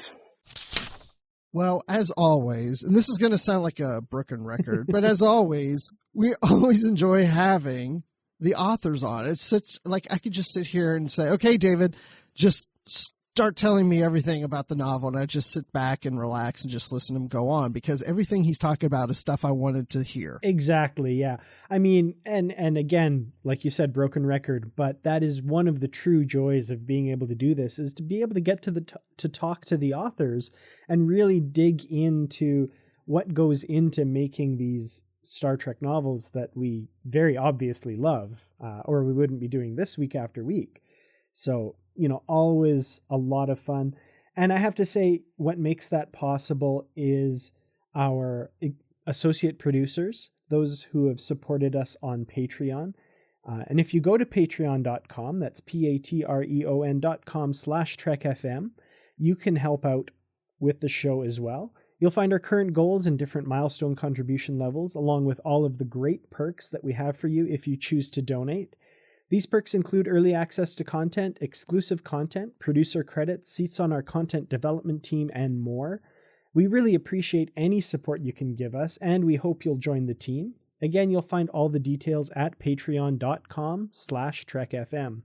Well, as always, and this is going to sound like a broken record, but as always, we always enjoy having the authors on. It's such, like, I could just sit here and say, okay, David, just start telling me everything about the novel, and I just sit back and relax and just listen to him go on, because everything he's talking about is stuff I wanted to hear. Exactly. Yeah. I mean, and again, like you said, broken record, but that is one of the true joys of being able to do this, is to be able to get to talk to the authors and really dig into what goes into making these Star Trek novels that we very obviously love, or we wouldn't be doing this week after week. So, always a lot of fun. And I have to say, what makes that possible is our associate producers, those who have supported us on Patreon. And if you go to patreon.com, that's patreon.com/TrekFM, you can help out with the show as well. You'll find our current goals and different milestone contribution levels, along with all of the great perks that we have for you if you choose to donate. These perks include early access to content, exclusive content, producer credits, seats on our content development team, and more. We really appreciate any support you can give us, and we hope you'll join the team. Again, you'll find all the details at patreon.com/TrekFM.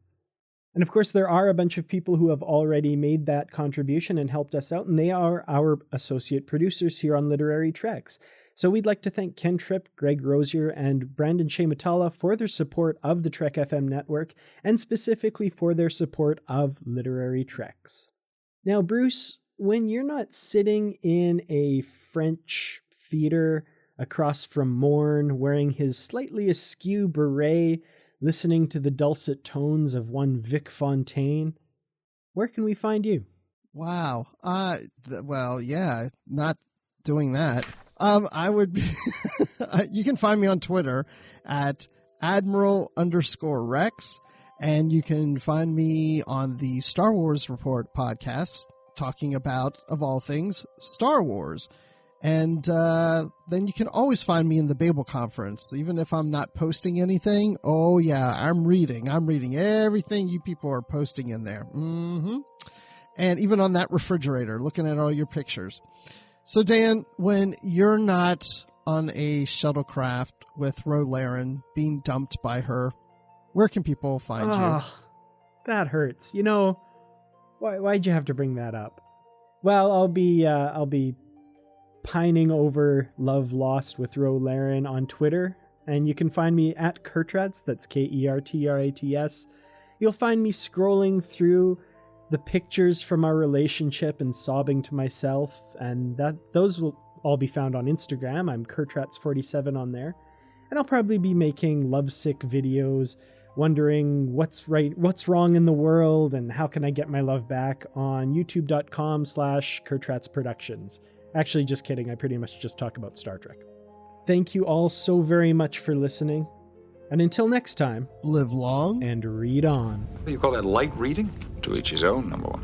And of course, there are a bunch of people who have already made that contribution and helped us out, and they are our associate producers here on Literary Treks. So we'd like to thank Ken Tripp, Greg Rosier, and Brandon Shematala for their support of the Trek FM network, and specifically for their support of Literary Treks. Now, Bruce, when you're not sitting in a French theater across from Morn, wearing his slightly askew beret, listening to the dulcet tones of one Vic Fontaine, where can we find you? Wow. Well, yeah, not doing that. I would be, you can find me on Twitter at Admiral_Rex, and you can find me on the Star Wars Report podcast talking about, of all things, Star Wars. And then you can always find me in the Babel Conference, even if I'm not posting anything. Oh, yeah, I'm reading everything you people are posting in there. Mm-hmm. And even on that refrigerator, looking at all your pictures. So, Dan, when you're not on a shuttlecraft with Ro Laren being dumped by her, where can people find you? That hurts. Why'd you have to bring that up? Well, I'll be pining over Love Lost with Ro Laren on Twitter, and you can find me at Kertrats, that's Kertrats. You'll find me scrolling through the pictures from our relationship and sobbing to myself, and those will all be found on Instagram. I'm Kertrats47 on there, and I'll probably be making lovesick videos, wondering what's wrong in the world, and how can I get my love back on youtube.com/KertratsProductions. Actually, just kidding. I pretty much just talk about Star Trek. Thank you all so very much for listening. And until next time, live long and read on. You call that light reading? To each his own, number one.